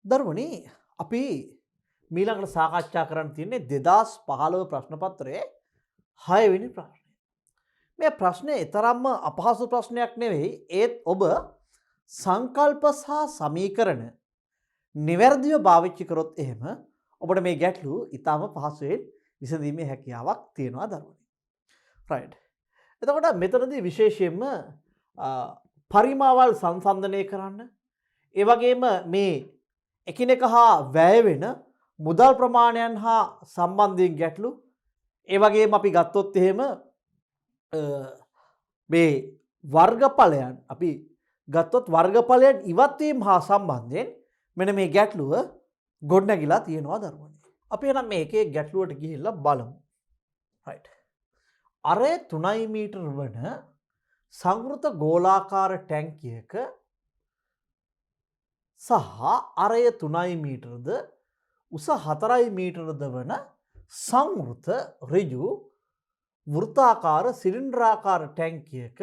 දරුවනි අපි මීළඟට සාකච්ඡා කරන්න තියෙන්නේ 2015 ප්‍රශ්න පත්‍රයේ 6 වෙනි ප්‍රශ්නය. මේ ප්‍රශ්නේ තරම්ම අපහසු ප්‍රශ්නයක් නෙවෙයි. ඒත් ඔබ සංකල්ප සහ සමීකරණ නිවැරදිව පාවිච්චි කරොත් එහෙම ඔබට මේ ගැටලු ඉතාම පහසුවෙන් විසඳීමේ හැකියාවක් තියෙනවා දරුවනි. රයිට්. එතකොට මෙතනදී විශේෂයෙන්ම පරිමාවල් සංසන්දනය කරන්න, ඒ වගේම මේ එකිනෙක හා වැය වෙන මුදල් ප්‍රමාණයන් හා සම්බන්ධයෙන් ගැටලු, ඒ වගේම අපි ගත්තොත් එහෙම මේ වර්ගඵලයන් අපි ගත්තොත් වර්ගඵලයන් ඉවත් වීම හා සම්බන්ධයෙන් මෙන්න මේ ගැටලුව ගොඩනැගිලා තියෙනවා දරුවනි. අපි එහෙනම් මේකේ ගැටලුවට ගිහිල්ලා බලමු. රයිට්. අරය 3 මීටර වන සංවෘත ගෝලාකාර ටැංකියක සහ අරය 3 මීටරද උස 4 මීටරද වන සංවෘත ඍජු වෘත්තාකාර සිලින්ඩරාකාර ටැංකියක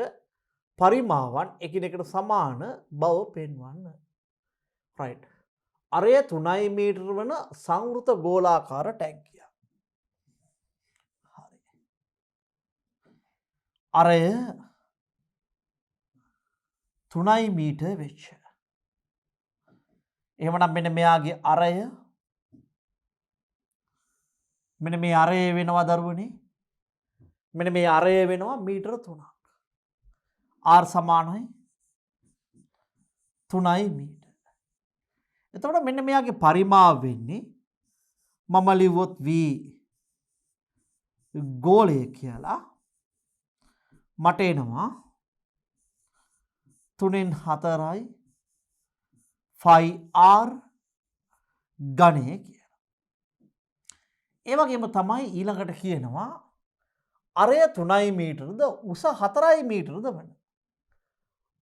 පරිමාවන් එකිනෙකට සමාන බව පෙන්වන්න. රයිට්. අරය 3 මීටර වන සංවෘත ගෝලාකාර ටැංකිය. හරි. අරය 3 මීටර වෙච්ච. එහෙමනම් මෙන්න මෙයාගේ අරය මෙන්න මේ අරය වෙනවා දරුවනේ. මෙන්න මේ අරය වෙනවා මීටර 3ක්. R සමානයි 3 මීටර. එතකොට මෙන්න මෙයාගේ පරිමාව වෙන්නේ මම ලිව්වොත් V ගෝලය කියලා මට එනවා 3න් 4යි 5R ගණය කියලා. ඒ වගේම තමයි ඊළඟට කියනවා අරය 3 මීටරද උස 4 මීටරද වන.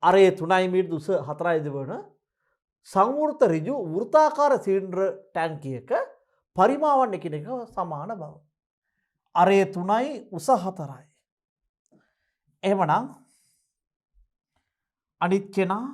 අරය 3 මීටර උස 4ද වන සංවෘත ඍජු වෘත්තාකාර සිලින්ඩර් ටැංකියක පරිමාවන් එකිනෙක සමාන බව. අරය 3යි උස 4යි. එහෙමනම් අනිත් කෙනා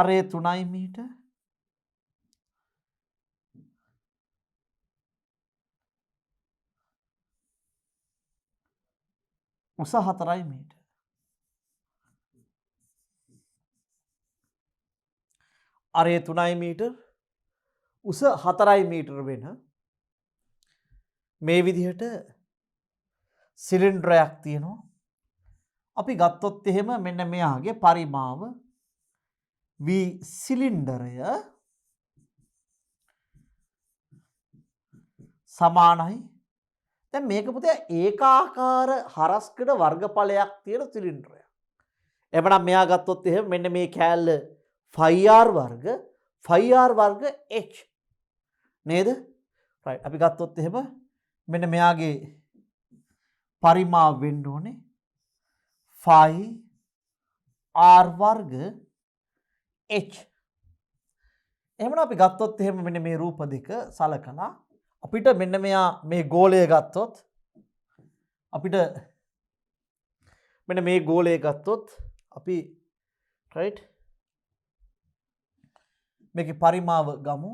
අරය 3 මීටර උස 4 මීටර. අරය 3 මීටර උස 4 මීටර වෙන මේ විදිහට සිලින්ඩරයක් තියෙනවා. අපි ගත්තොත් එහෙම මෙන්න මෙයාගේ පරිමාව V සිලින්ඩරය සමානයි. දැන් මේක පුතේ ඒකාකාර හරස්කඩ වර්ගඵලයක් තියෙන සිලින්ඩරයක්. එබනම් මෙයා ගත්තොත් එහෙම මෙන්න මේ කෑල්ල 5R වර්ග 5R වර්ග H නේද? රයිට්. අපි ගත්තොත් එහෙම මෙන්න මෙයාගේ පරිමාව වෙන්න ඕනේ 5R වර්ග H. එහෙමනම් අපි ගත්තොත් එහෙම මෙන්න මේ රූප දෙක සලකලා අපිට මෙන්න මෙයා මේ ගෝලය ගත්තොත් අපිට මෙන්න මේ ගෝලය ගත්තොත් අපි රයිට් මේකේ පරිමාව ගමු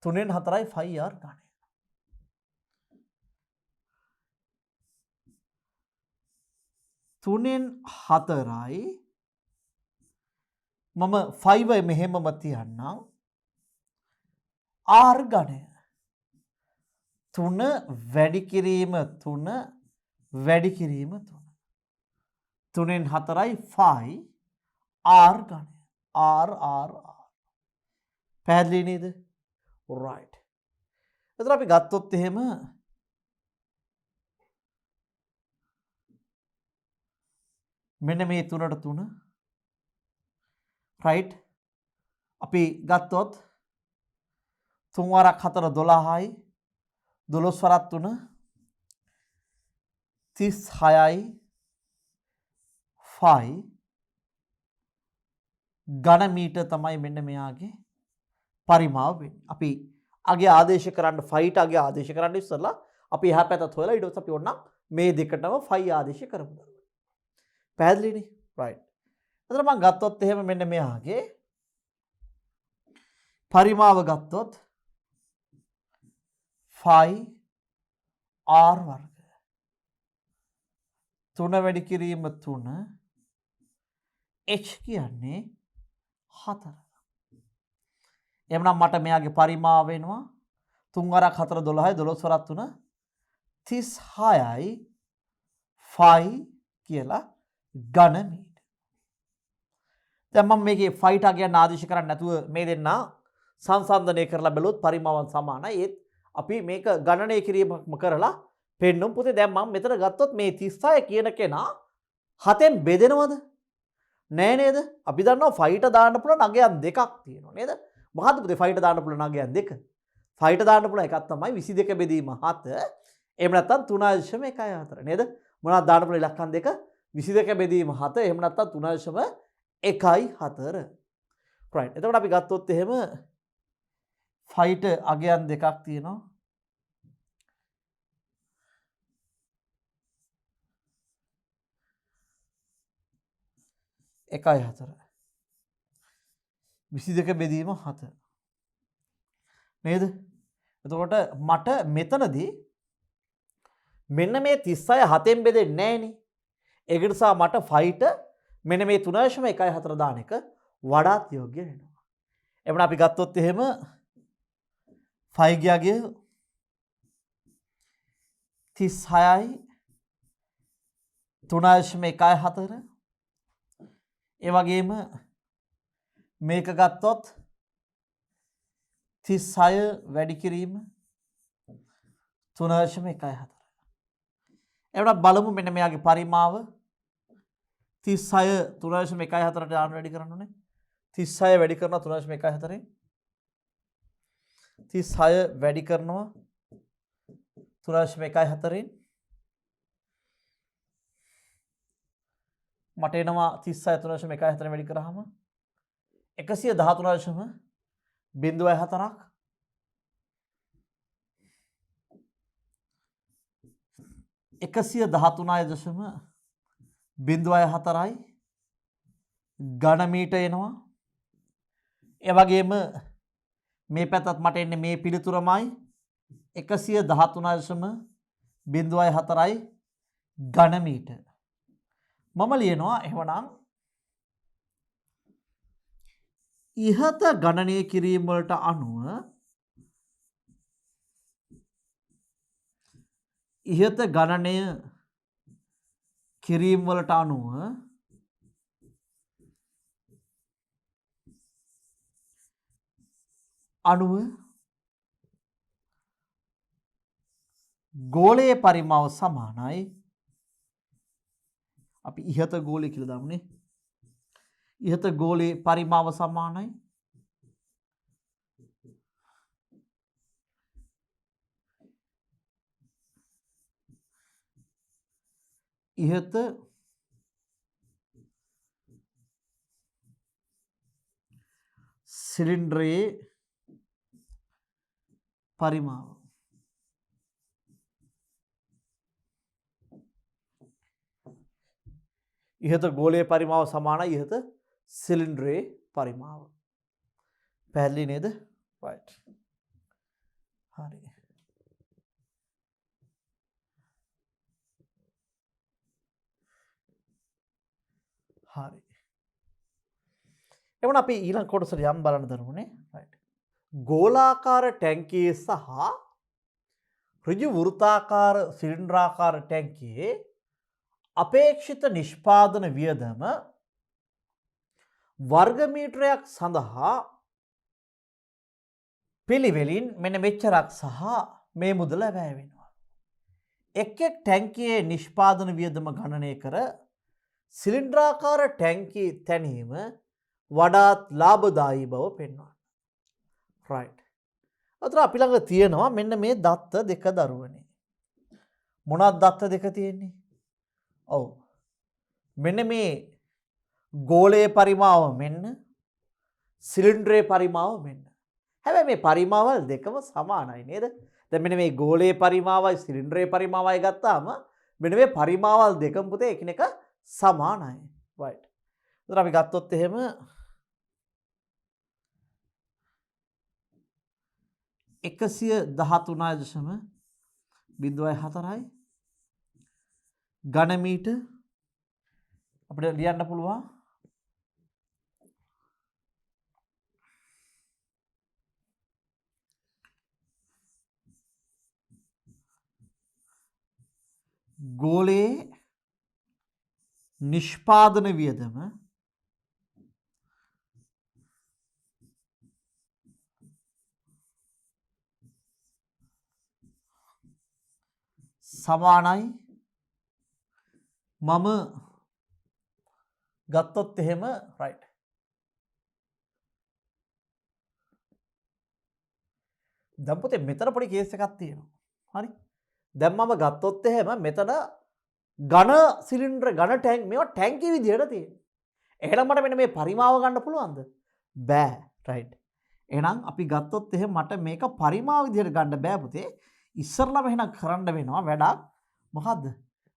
3න් 4යි 5R ගණය. තුනෙන් 4යි මම 5 මෙහෙමම තියන්නම් R ගණය 3 වැඩි කිරීම 3 වැඩි කිරීම 3 3න් 4යි 5 R ගණය R පැහැදිලි නේද? right. එතන අපි ගත්තොත් එහෙම මෙන්න මේ 3ට 3 right. අපි ගත්තොත් 3 වරක් 4 12යි 12 වරක් 3 36යි 5 ඝන මීටර් තමයි මෙන්න මෙයාගේ පරිමාව වෙන්නේ. අපි අගේ ආදේශ කරන්න ෆයිට අගේ ආදේශ කරන්න ඉස්සෙල්ලා අපි එහා පැත්තත් හොයලා ඊට පස්සේ අපි ඕනනම් මේ දෙකටම ෆයි ආදේශ කරමු. පැහැදිලිනේ? right. එතන මම ගත්තොත් එහෙම මෙන්න මෙයාගේ පරිමාව ගත්තොත් ෆයි r වර්ග 3 වැඩි කිරීම 3 h කියන්නේ 4. එහෙනම් මට මෙයාගේ පරිමාව වෙනවා 3 වරක් 4 12යි 12 වරක් 3 36යි ෆයි කියලා ඝන මීටර. දැන් මම මේකේ ෆයිට අගයන් ආදේශ කරන්නේ නැතුව මේ දෙන්න සංසන්දනය කරලා බැලුවොත් පරිමාවන් සමානයි. ඒත් අපි මේක ගණනය කිරීමක්ම කරලා පෙන්නුම් පුතේ. දැන් මම මෙතන ගත්තොත් මේ 36 කියන කෙනා 7න් බෙදෙනවද? නෑ නේද? අපි දන්නවා ෆයිට දාන්න පුළුවන් අගයන් දෙකක් තියෙනවා නේද? මොකද්ද පුතේ ෆයිට දාන්න පුළුවන් අගයන් දෙක? ෆයිට දාන්න පුළුවන් එකක් තමයි 22 බෙදීම 7. එහෙම නැත්නම් 3.14 නේද? මොනවද දාන්න පුළුවන් ඉලක්කම් දෙක? 22 බෙදීම 7 එහෙම නැත්නම් 3.14. right. එතකොට අපි ගත්තොත් එහෙම ෆයිට අගයන් දෙකක් තියෙනවා. එකයි 4 22 බෙදීම 7 නේද? එතකොට මට මෙතනදී මෙන්න මේ 36 7න් බෙදෙන්නේ නැහනේ. ඒක නිසා මට ෆයිට මෙන්න මේ 3.14 දාන එක වඩාත් යෝග්‍ය වෙනවා. එවන අපි ගත්තොත් එහෙම ෆයි ගියාගේ 36යි 3.14 ඒ වගේම මේක ගත්තොත් 36 වැඩි කිරීම 3.14. එවනම් බලමු මෙන්න මෙයාගේ පරිමාව 36 3.14ට දාන්න වැඩි කරන්න ඕනේ. 36 වැඩි කරනවා 3.14. 36 වැඩි කරනවා 3.14. මට එනවා 36 3.14 වැඩි කරාම 113.04ක් 113.04යි ඝන මීටර එනවා. ඒ වගේම මේ පැත්තත් මට එන්නේ මේ පිළිතුරමයි 113.04යි ඝන මීටර. මම ලියනවා එහෙනම් ඉහත ගණනය කිරීම වලට අනුව ඉහත ගණනය කිරීම වලට අනුව ගෝලයේ පරිමාව සමානයි. අපි ඉහත ගෝලය කියලා දාමුනේ. ඉහත ගෝලයේ පරිමාව සමානයි ඉහත සිලින්ඩරයේ පරිමාව. ඉහත ගෝලයේ පරිමාව සමානයි ඉහත සිලින්ඩරයේ පරිමාව. පැහැදිලි නේද? right. හරි. හරි. එවන අපි ඊළඟ කොටසට යම් බලන්න දරුවනේ. right. ගෝලාකාර ටැංකියේ සහ ඍජු වෘත්තාකාර සිලින්ඩරාකාර ටැංකියේ අපේක්ෂිත නිෂ්පාදන වියදම වර්ග මීටරයක් සඳහා පිළිවෙලින් මෙන්න මෙච්චරක් සහ මේ මුදල වැය වෙනවා. එක් එක් ටැංකියේ නිෂ්පාදන වියදම ගණනය කර සිලින්ඩරාකාර ටැංකි තැනීම වඩාත් ලාභදායී බව පෙන්වන්න. right. අතන අපි ළඟ තියෙනවා මෙන්න මේ දත්ත දෙක දරුවනේ. මොනවද දත්ත දෙක තියෙන්නේ? ඔව්. මෙන්න මේ ගෝලයේ පරිමාව මෙන්න සිලින්ඩරයේ පරිමාව මෙන්න. හැබැයි මේ පරිමාවල් දෙකම සමානයි නේද? දැන් මෙන්න මේ ගෝලයේ පරිමාවයි සිලින්ඩරයේ පරිමාවයි ගත්තාම මෙන්න මේ පරිමාවල් දෙකම පුතේ එකිනෙක සමානයි. right. එතන අපි ගත්තොත් එහෙම 113.04යි ඝන මීටර් අපිට ලියන්න පුළුවන් ගෝලයේ නිෂ්පාදන වියදම සමානයි මම ගත්තොත් එහෙම right. දැන් පුතේ මෙතන පොඩි කේස් එකක් තියෙනවා. හරි. දැන් මම ගත්තොත් එහෙම මෙතන ඝන සිලින්ඩර් ඝන ටැංක් මේවා ටැංකිය විදියට තියෙනවා. එහෙනම් මට මෙන්න මේ පරිමාව ගන්න පුළුවන්ද? බෑ. right. එහෙනම් අපි ගත්තොත් එහෙම මට මේක පරිමාව විදියට ගන්න බෑ පුතේ. ඉස්සරලම එහෙනම් කරන්න වෙනවා වැඩක් මොකද්ද?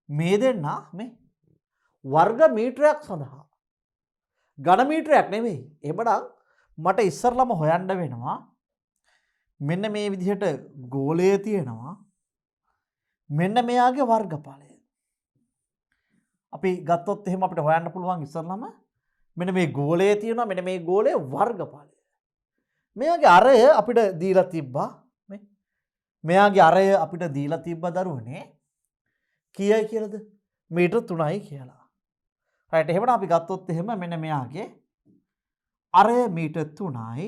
මේ දෙන්න මේ වර්ග මීටරයක් සඳහා ඝන මීටරයක් නෙමෙයි. එහෙමනම් මට ඉස්සරලම හොයන්න වෙනවා මෙන්න මේ විදිහට ගෝලය තියෙනවා. මෙන්න මෙයාගේ වර්ගඵලය. අපි ගත්තොත් එහෙම අපිට හොයන්න පුළුවන් ඉස්සරලම මෙන්න මේ ගෝලය තියෙනවා. මෙන්න මේ ගෝලයේ වර්ගඵලය. මෙයාගේ අරය අපිට දීලා තිබ්බා. මෙයාගේ අරය අපිට දීලා තිබ්බ දරුවනේ කීයයි කියලාද? මීටර් 3යි කියලා. right. එහෙනම් අපි ගත්තොත් එහෙම මෙන්න මෙයාගේ අරය මීටර් 3යි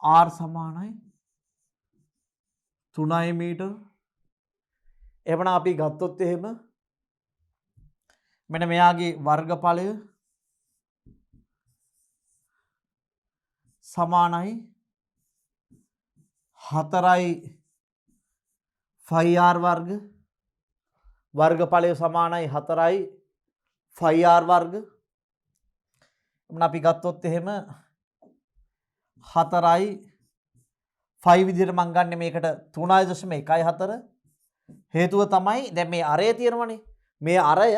r සමානයි 3යි මීටර්. එහෙනම් අපි ගත්තොත් එහෙම මෙන්න මෙයාගේ වර්ගඵලය සමානයි 4යි 5r වර්ග. වර්ගඵලය සමානයි 4යි 5r වර්ග. එහෙනම් අපි ගත්තොත් එහෙම 4යි 5 විදිහට මම ගන්න මේකට 3.14 හේතුව තමයි දැන් මේ අරය තියෙනවනේ. මේ අරය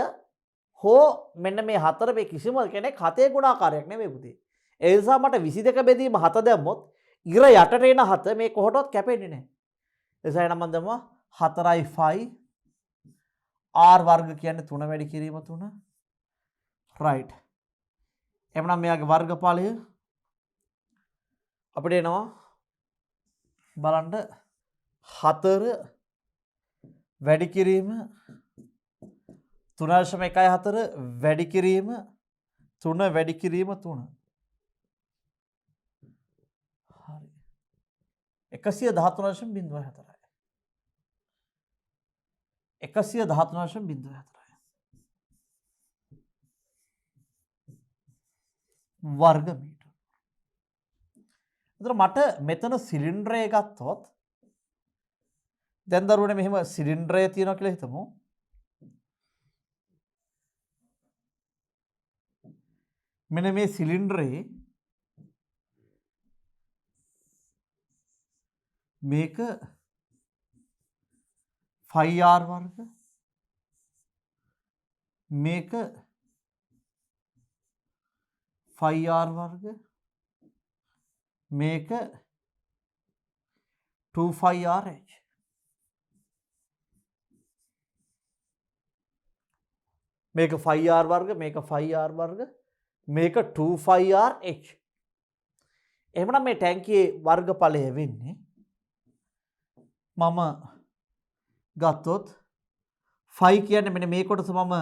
හෝ මෙන්න මේ 4 මේ කිසිම කෙනෙක් 7 ගුණාකාරයක් නෙමෙයි පුතේ. ඒ නිසා මට 22 බෙදීම 7 දැම්මොත් ඉර යටට එන 7 මේ කොහොටවත් කැපෙන්නේ නැහැ. ඒ නිසා එනම් මම දැම්මා 4යි 5 r වර්ග කියන්නේ 3 වැඩි කිරීම 3. right. එහෙනම් මෙයාගේ වර්ගඵලය අපිට එනවා බලන්න 4 වැඩි කිරීම 3.14 වැඩි කිරීම 3 වැඩි කිරීම 3. හරි. 113.04. 113.04 වර්ග මීටර. එතකොට මට මෙතන සිලින්ඩරය ගත්තොත් දැන් දරුවනේ මෙහෙම සිලින්ඩරය තියෙනවා කියලා හිතමු. මෙන්න මේ සිලින්ඩරේ මේක 5r වර්ග මේක 5r වර්ග මේක 2πrh. මේක 5r වර්ග මේක 5r වර්ග මේක 2πrh. එහෙමනම් මේ ටැංකියේ වර්ගඵලය වෙන්නේ මම ගත්තොත් 5 කියන්නේ මෙන්න මේ කොටස මම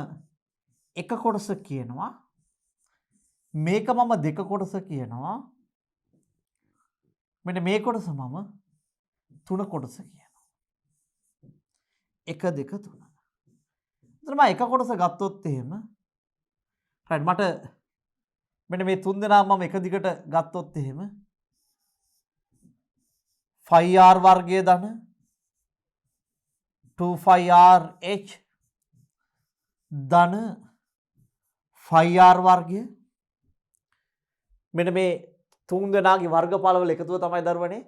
එක කොටස කියනවා. මේක මම දෙක කොටස කියනවා. මෙන්න මේ කොටස මම තුන කොටස කියනවා. 1 2 3. එතන මම එක කොටස ගත්තොත් එහෙම right මට මෙන්න මේ තුන් දෙනා මම එක දිගට ගත්තොත් එහෙම 5r වර්ගය ධන 2πrh ධන 5r වර්ගය මෙන්න මේ තුන් දෙනාගේ වර්ගඵලවල එකතුව තමයි දරුවනේ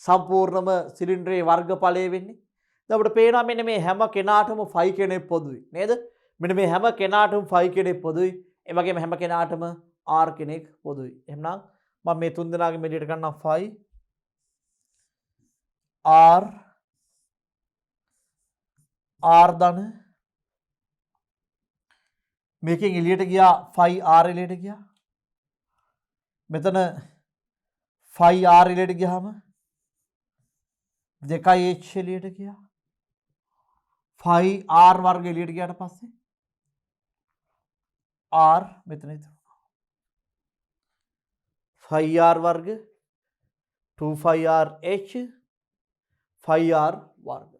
සම්පූර්ණම සිලින්ඩරයේ වර්ගඵලය වෙන්නේ. දැන් අපිට පේනවා මෙන්න මේ හැම කෙනාටම 5 කෙනෙක් පොදුයි නේද? මෙන්න මේ හැම කෙනාටම 5 කෙනෙක් පොදුයි. ඒ වගේම හැම කෙනාටම r කෙනෙක් පොදුයි. එහෙනම් මම මේ තුන් දෙනාගේ මෙලියට ගන්නවා 5 r ධන මේකෙන් එළියට ගියා 5r එළියට ගියා. මෙතන 5r එළියට ගියාම 2h එළියට ගියා. 5r වර්ග එළියට ගියාට පස්සේ r මෙතන ඉතුරුනා. 5r වර්ග 2 5rh 5r වර්ග.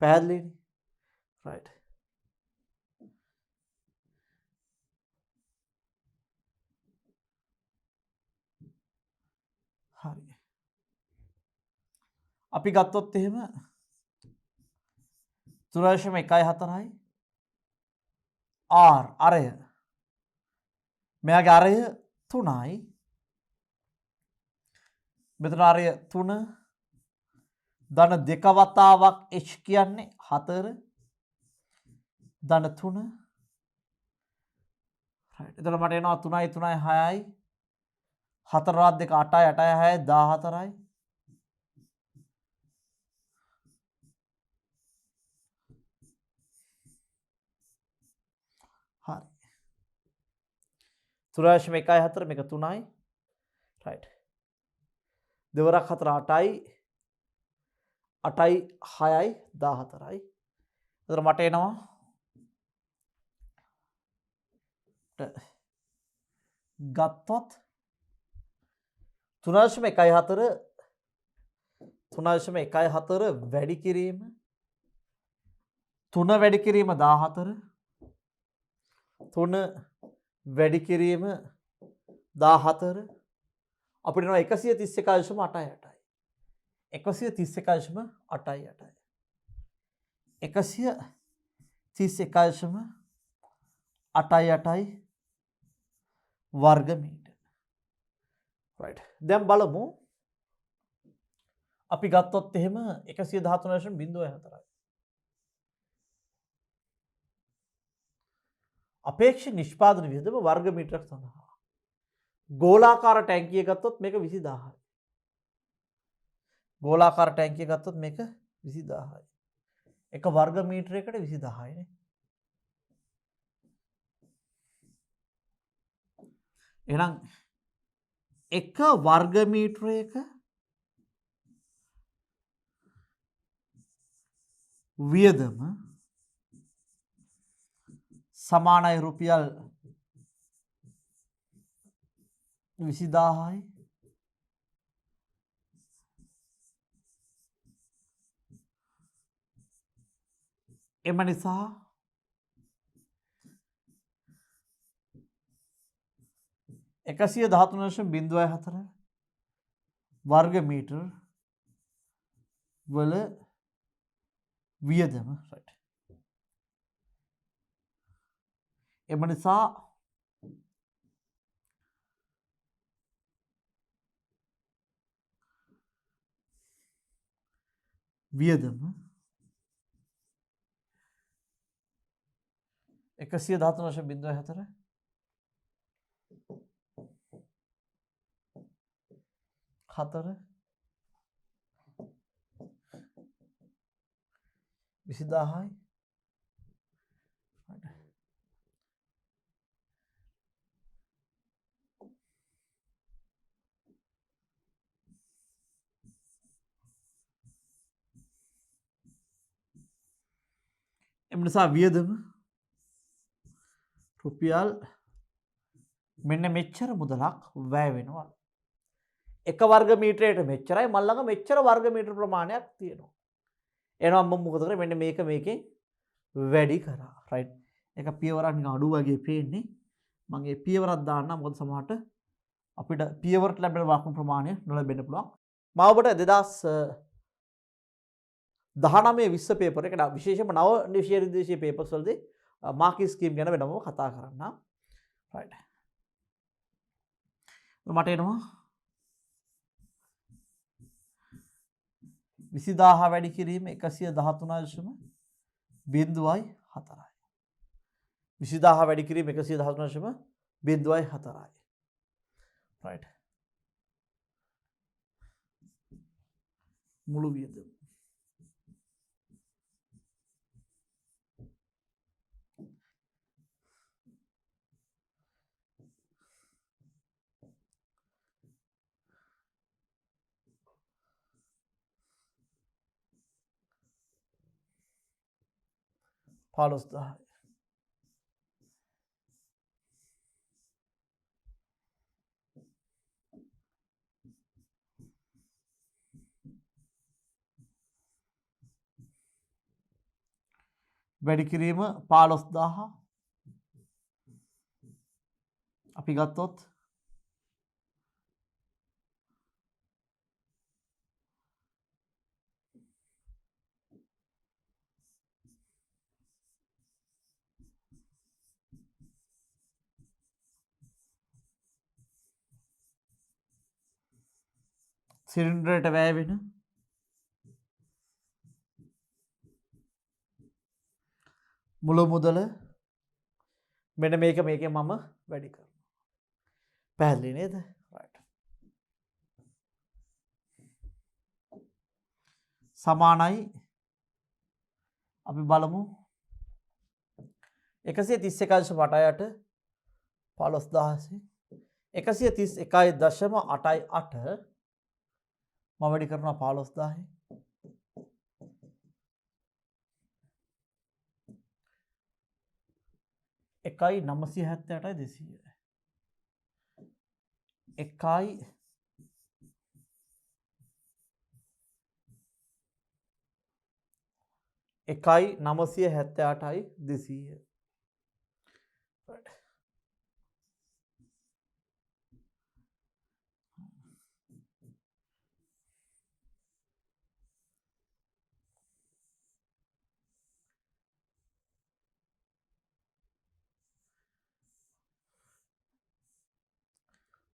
පැහැදිලිනේ? right. හරි. අපි ගත්තොත් එහෙම 0.14යි r අරය මෙයාගේ අරය 3යි මෙතන අරය 3 ධන 2 වතාවක් h කියන්නේ 4 ධන 3 right. එතන මට එනවා 3යි 3යි 6යි 4 රාත් 2 8යි 8යි 6යි 14යි හරි 0.14 මේක 3යි right. දෙවරක් 4 8යි 8යි 6යි 14යි. එතන මට එනවා ගත්තොත් 3.14 වැඩි කිරීම 3 වැඩි කිරීම 14 3 වැඩි කිරීම 14 අපිට එනවා 131.88යි 131.88යි 131.88යි වර්ග මීටර. right. දැන් බලමු අපි ගත්තොත් එහෙම 113.04යි. අපේක්ෂිත නිෂ්පාදන වියදම වර්ග මීටරයක් සඳහා. ගෝලාකාර ටැංකිය ගත්තොත් මේක 20000යි. ගෝලාකාර ටැංකිය ගත්තොත් මේක 20000යි. එක වර්ග මීටරයකට 20000යි නේ. එහෙනම් එක වර්ග මීටරයක වියදම සමානයි රුපියල් 20000යි. එම නිසා එකසිය 13.04 වර්ග මීටර වල වියදම right. එම නිසා වියදම 113.04 4 20000යි. එම නිසා වියදම රුපියල් මෙන්න මෙච්චර මුදලක් වැය වෙනවා. එක වර්ග මීටරයට මෙච්චරයි මල් ළඟ මෙච්චර වර්ග මීටර ප්‍රමාණයක් තියෙනවා. එහෙනම් මම මොකද කරේ මෙන්න මේක මේකෙන් වැඩි කරා. right. ඒක පියවරක් නිකන් අඩු වගේ පේන්නේ. මම ඒ පියවරක් දාන්නම් මොකද සමහරට අපිට පියවරට ලැබෙන වර්ග ප්‍රමාණය නොලැබෙන්න පුළුවන්. මම ඔබට 2019-20 පේපර් එකට විශේෂයෙන්ම නව නිශීර්දේශීය පේපර්ස් වලදී මාකින් ස්කීම් ගැන වෙනම කතා කරන්නම්. right. මට එනවා 20000 වැඩි කිරීම 113.04යි. 20000 වැඩි කිරීම 113.04යි. right. මුළු වියදම පාලොස්දාහ වැඩි කිරීම 15000 අපි ගත්තොත් සිලින්ඩරයට වැය වෙන මුළු මුදල මෙන්න මේකෙන් මම වැඩි කරනවා. පැහැදිලි නේද? right. සමානයි අපි බලමු 131.88 15000 131.88 මම වැඩි කරනවා 15000 1,978,200 1,978,200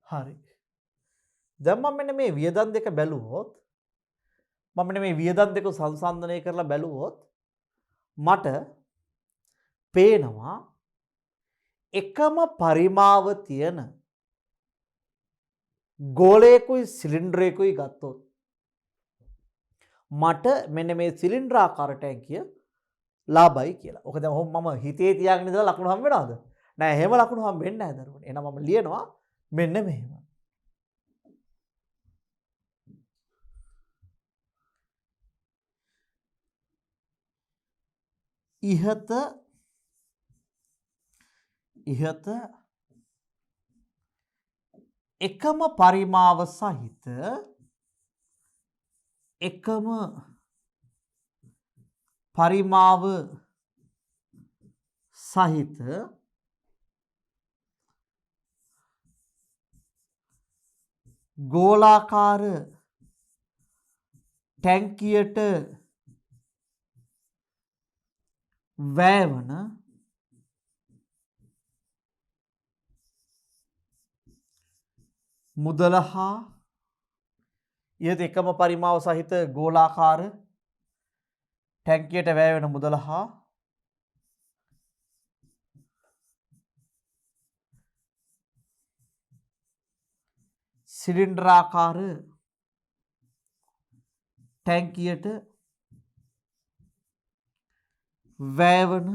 හරි. දැන් මම මෙන්න මේ වියදම් දෙක බැලුවොත් මම මෙන්න මේ වියදම් දෙක සංසන්දනය කරලා බැලුවොත් මට පේනවා එකම පරිමාව තියෙන ගෝලයකුයි සිලින්ඩරයකුයි ගත්තොත් මට මෙන්න මේ සිලින්ඩරාකාර ටැංකිය ලාභයි කියලා. ඔක දැන් මම හිතේ තියාගෙන ඉඳලා ලකුණු හම්බ වෙනවද? නෑ, එහෙම ලකුණු හම්බ වෙන්නේ නැහැ දරුවනේ. එහෙනම් මම ලියනවා මෙන්න මෙහෙම. ඉහත එකම පරිමාව සහිත ගෝලාකාර ටැංකියට වැයවන මුදල හා ඉහත එකම පරිමාව සහිත ගෝලාකාර ටැංකියට වැයවන මුදල හා සිලින්ඩරාකාර ටැංකියට වැයවන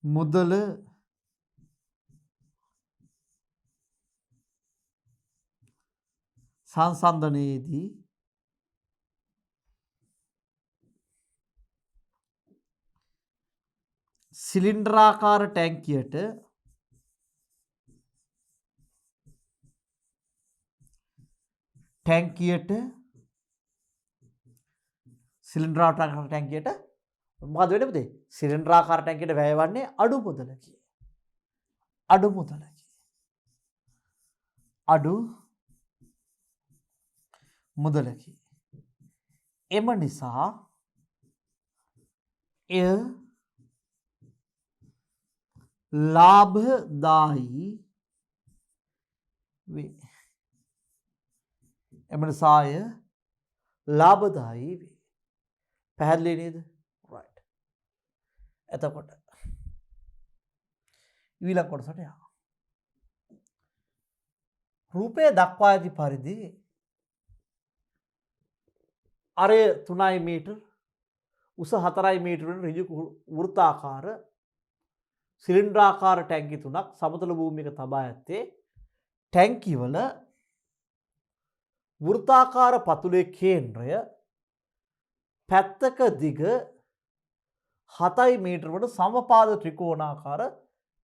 මුදල සංසන්දනයේදී සිලින්ඩරාකාර ටැංකියට සිලින්ඩරාකාර ටැංකියට මොකද වෙන්නේ පුතේ? සිලින්ඩරාකාර ටැංකියට වැයවන්නේ අඩු මුදලකි. එම නිසා එය ලාභදායි වේ. එම නිසාය ලාභදායි වේ. පැහැදිලි නේද? right. එතකොට ඊළඟ කොටසට යමු. රූපයේ දක්වා ඇති පරිදි අරය 3 මීටර උස 4 මීටර වන ඍජු වෘත්තාකාර සිලින්ඩ්‍රාකාර ටැංකි 3ක් සමතල භූමියක තබා ඇත්තේ ටැංකි වල වෘත්තාකාර පතුලේ කේන්ද්‍රය පැත්තක දිග 7 මීටර වන සමපාද ත්‍රිකෝණාකාර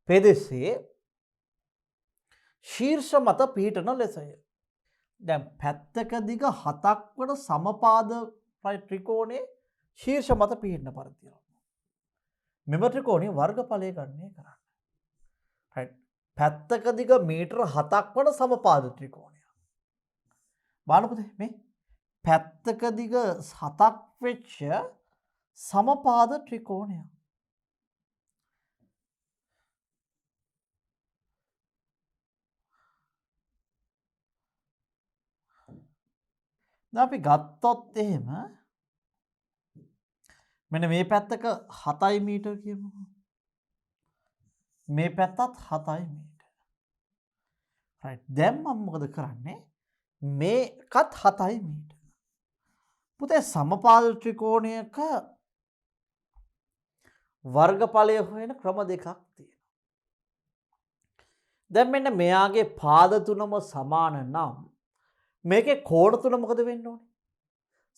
පෙදෙසේ ශීර්ෂ මත පිහිටන ලෙසය. දැන් පැත්තක දිග 7ක් වන සමපාද ත්‍රිකෝණයේ ශීර්ෂ මත පිහිටන පරිදි. මෙම ත්‍රිකෝණයේ වර්ගඵලය ගණනය කරන්න. right. පැත්තක දිග මීටර 7ක් වන සමපාද ත්‍රිකෝණය. බලන්න පුතේ මේ පැත්තක දිග 7ක් වෙච්ච සමපාද ත්‍රිකෝණය. අපි ගත්තොත් එහෙම මෙන්න මේ පැත්තක 7 මීටර කියමු. මේ පැත්තත් 7 මීටර. right. දැන් මම මොකද කරන්නේ? මේකත් 7 මීටර. පුතේ සමපාද ත්‍රිකෝණයක වර්ගඵලය හොයන ක්‍රම දෙකක් තියෙනවා. දැන් මෙන්න මෙයාගේ පාද තුනම සමාන නම් මේකේ කෝණ තුන මොකද වෙන්න ඕනේ?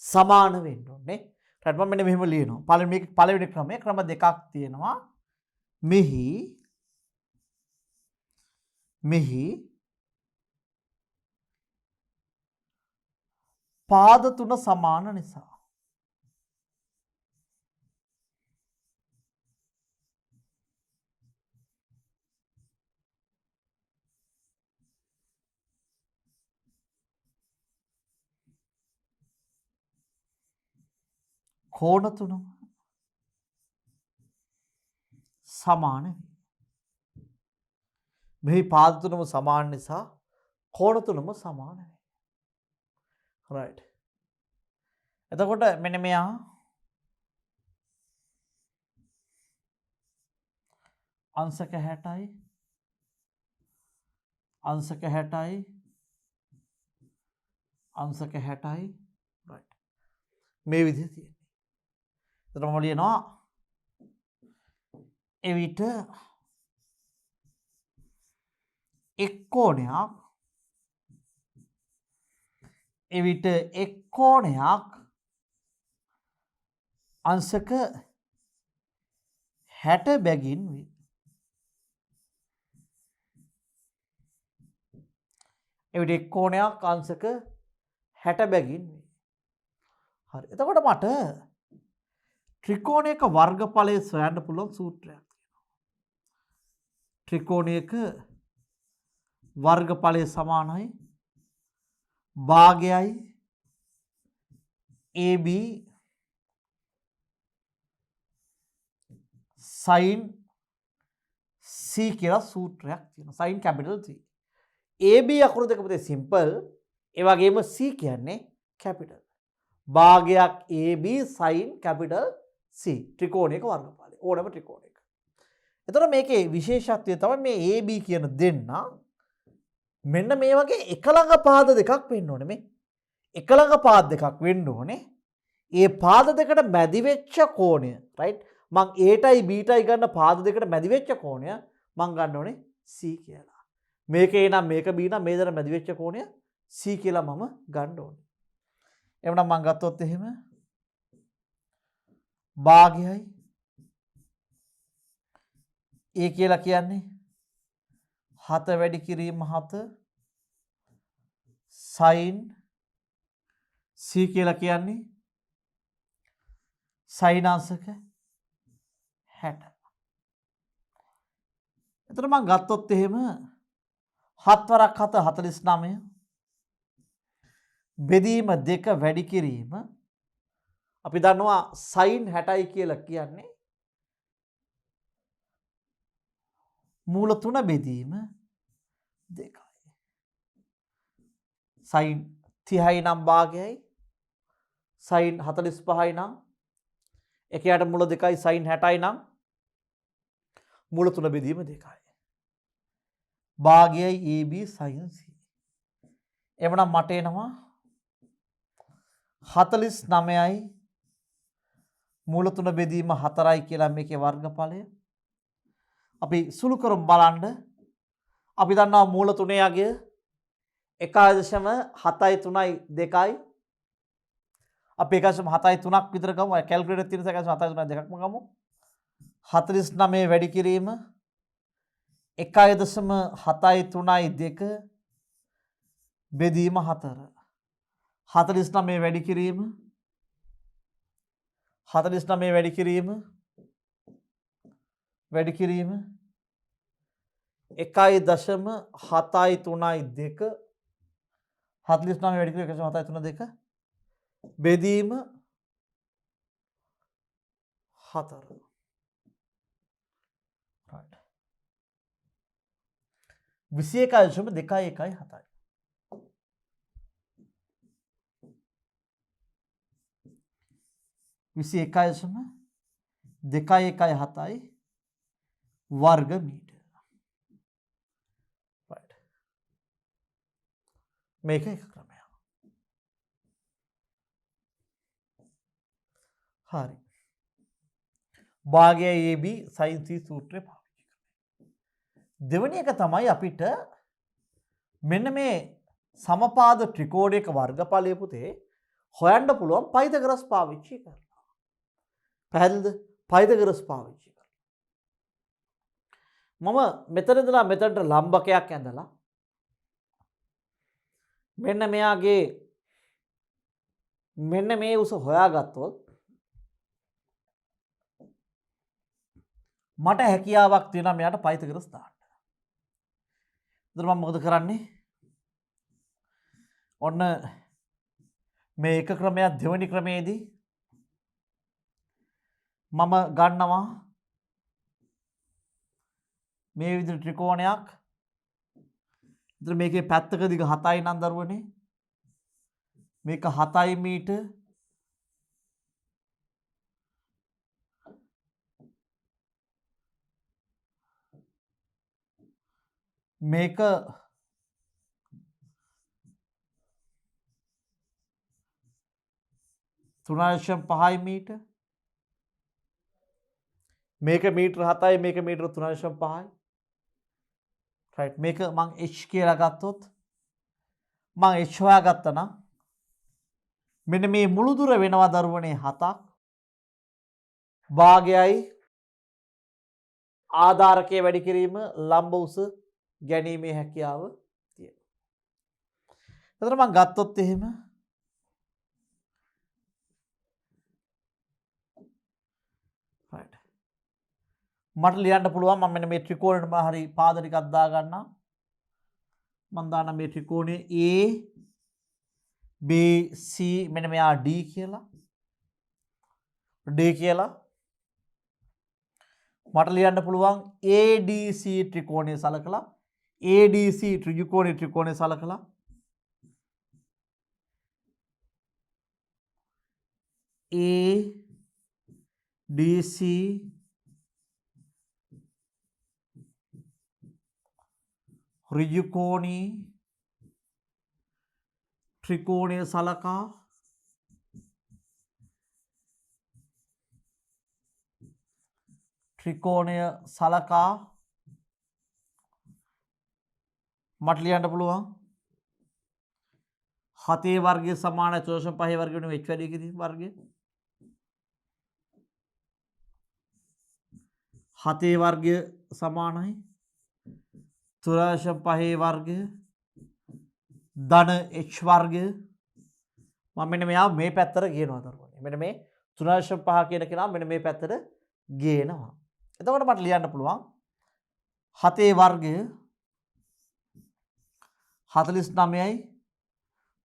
සමාන වෙන්න ඕනේ. right. මම මෙන්න මෙහෙම ලියනවා. පළවෙනි ක්‍රමය ක්‍රම දෙකක් තියෙනවා. මෙහි පාද තුන සමාන නිසා කෝණ තුනම සමාන වේ. මෙහි පාද තුනම සමාන නිසා කෝණ තුනම සමාන වේ. right. එතකොට මෙන්න මෙයා අංශක 60යි අංශක 60යි අංශක 60යි right. මේ විදිහට තියෙනවා. එතකොට මම ලියනවා එවිට එක් කෝණයක් අංශක 60 බැගින් වේ. එවිට එක් කෝණයක් අංශක 60 බැගින් වේ. හරි. එතකොට මට ත්‍රිකෝණයක වර්ගඵලය සොයන්න පුළුවන් සූත්‍රයක් තියෙනවා. ත්‍රිකෝණයක වර්ගඵලය සමානයි භාගයයි AB sin C කියලා සූත්‍රයක් තියෙනවා. sin capital C. AB අකුරු දෙක පුතේ simple. ඒ වගේම C කියන්නේ capital. භාගයක් AB sin capital C ත්‍රිකෝණයක වර්ගඵලය. ඕනම ත්‍රිකෝණයක. එතකොට මේකේ විශේෂත්වය තමයි මේ AB කියන දෙන්න මෙන්න මේ වගේ එක ළඟ පාද දෙකක් වෙන්න ඕනේ. මේ එක ළඟ පාද දෙකක් වෙන්න ඕනේ. ඒ පාද දෙකට මැදි වෙච්ච කෝණය right. මං Aටයි Bටයි ගන්න පාද දෙකට මැදි වෙච්ච කෝණය මං ගන්න ඕනේ C කියලා. මේක A නම් මේක B නම් මේ දෙක මැදි වෙච්ච කෝණය C කියලා මම ගන්න ඕනේ. එවනම් මං ගත්තොත් එහෙම භාගයයි A කියලා කියන්නේ 7 වැඩි කිරීම 7 sin C කියලා කියන්නේ sin අංශක 60. එතකොට මම ගත්තොත් එහෙම 7 වරක් 7 49 බෙදීම 2 වැඩි කිරීම අපි දන්නවා sin 60යි කියලා කියන්නේ මූල 3 බෙදීම 2යි. sin 30යි නම් භාගයයි sin 45යි නම් එකයට මූල 2යි sin 60යි නම් මූල 3 බෙදීම 2යි. භාගයයි AB sin C. එවනම් මට එනවා 49යි මූල 3 බෙදීම 4යි කියලා මේකේ වර්ගඵලය. අපි සුළු කරමු බලන්න. අපි දන්නවා මූල 3 යගය 1.7යි 2යි. අපි 1.7යි 3ක් විතර ගමු. කැල්කියුලේටර් තියෙන 1.7යි 3යි දෙකක්ම ගමු. 49 වැඩි කිරීම 1.7යි 3යි 2 බෙදීම 4. 49 වැඩි කිරීම 49 වැඩි කිරීම 1.7යි 3යි 2 49 වැඩි කිරීම 1.7යි 3 2 බෙදීම 4. right 21.217යි 21.217යි වර්ග මීටර. right මේක එක ක්‍රමයක්. හරි. භාගය AB sin C සූත්‍රය පාවිච්චි කරනවා. දෙවෙනි එක තමයි අපිට මෙන්න මේ සමපාද ත්‍රිකෝණයක වර්ගඵලය පුතේ හොයන්න පුළුවන් පයිතගරස් පාවිච්චි කරලා. පැහැදිලිද? පයිතගරස් පාවිච්චි කරලා. මම මෙතන ඉඳලා මෙතනට ලම්බකයක් ඇඳලා මෙන්න මෙයාගේ මෙන්න මේ උස හොයාගත්තොත් මට හැකියාවක් තියෙනවා මෙයාට පයිතගරස් දාන්න. එතකොට මම මොකද කරන්නේ? ඔන්න මේ එක ක්‍රමයක් දෙවෙනි ක්‍රමයේදී මම ගන්නවා මේ විදිහට ත්‍රිකෝණයක්. එතන මේකේ පැත්තක දිග 7යි නම් දරුවනේ. මේක 7යි මීටර්. මේක 3.5යි මීටර්. මේක මීටර් 7යි මේක මීටර් 3.5යි. right මේක මං h කියලා ගත්තොත් මං h හොයාගත්තා නම් මෙන්න මේ මුළු දුර වෙනවා දරුවනේ 7ක්. භාගයයි ආධාරකයේ වැඩි කිරීම ලම්බ උස ගැනීමේ හැකියාව තියෙනවා. එතකොට මං ගත්තොත් එහෙම right මට ලියන්න පුළුවන් මම මෙන්න මේ ත්‍රිකෝණෙට හරි පාද ටිකක් දා ගන්නම්. මම දාන මේ ත්‍රිකෝණයේ A B C මෙන්න මෙයා D කියලා. D කියලා මට ලියන්න පුළුවන් ADC ත්‍රිකෝණය සලකලා ADC ත්‍රිකෝණය සලකලා ADC ඍජුකෝණී ත්‍රිකෝණය සලකා මට ලියන්න පුළුවන් 7 වර්ගය සමානයි 3.5 වර්ගය වෙන h වැඩි කිරීම වර්ගය 7 වර්ගය සමානයි 3.5 වර්ගය ධන h වර්ගය. මම මෙන්න මෙයා මේ පැත්තට ගේනවා දරුවනේ. මෙන්න මේ 3.5 කියන කෙනා මෙන්න මේ පැත්තට ගේනවා. එතකොට මට ලියන්න පුළුවන් 7 වර්ගය 49යි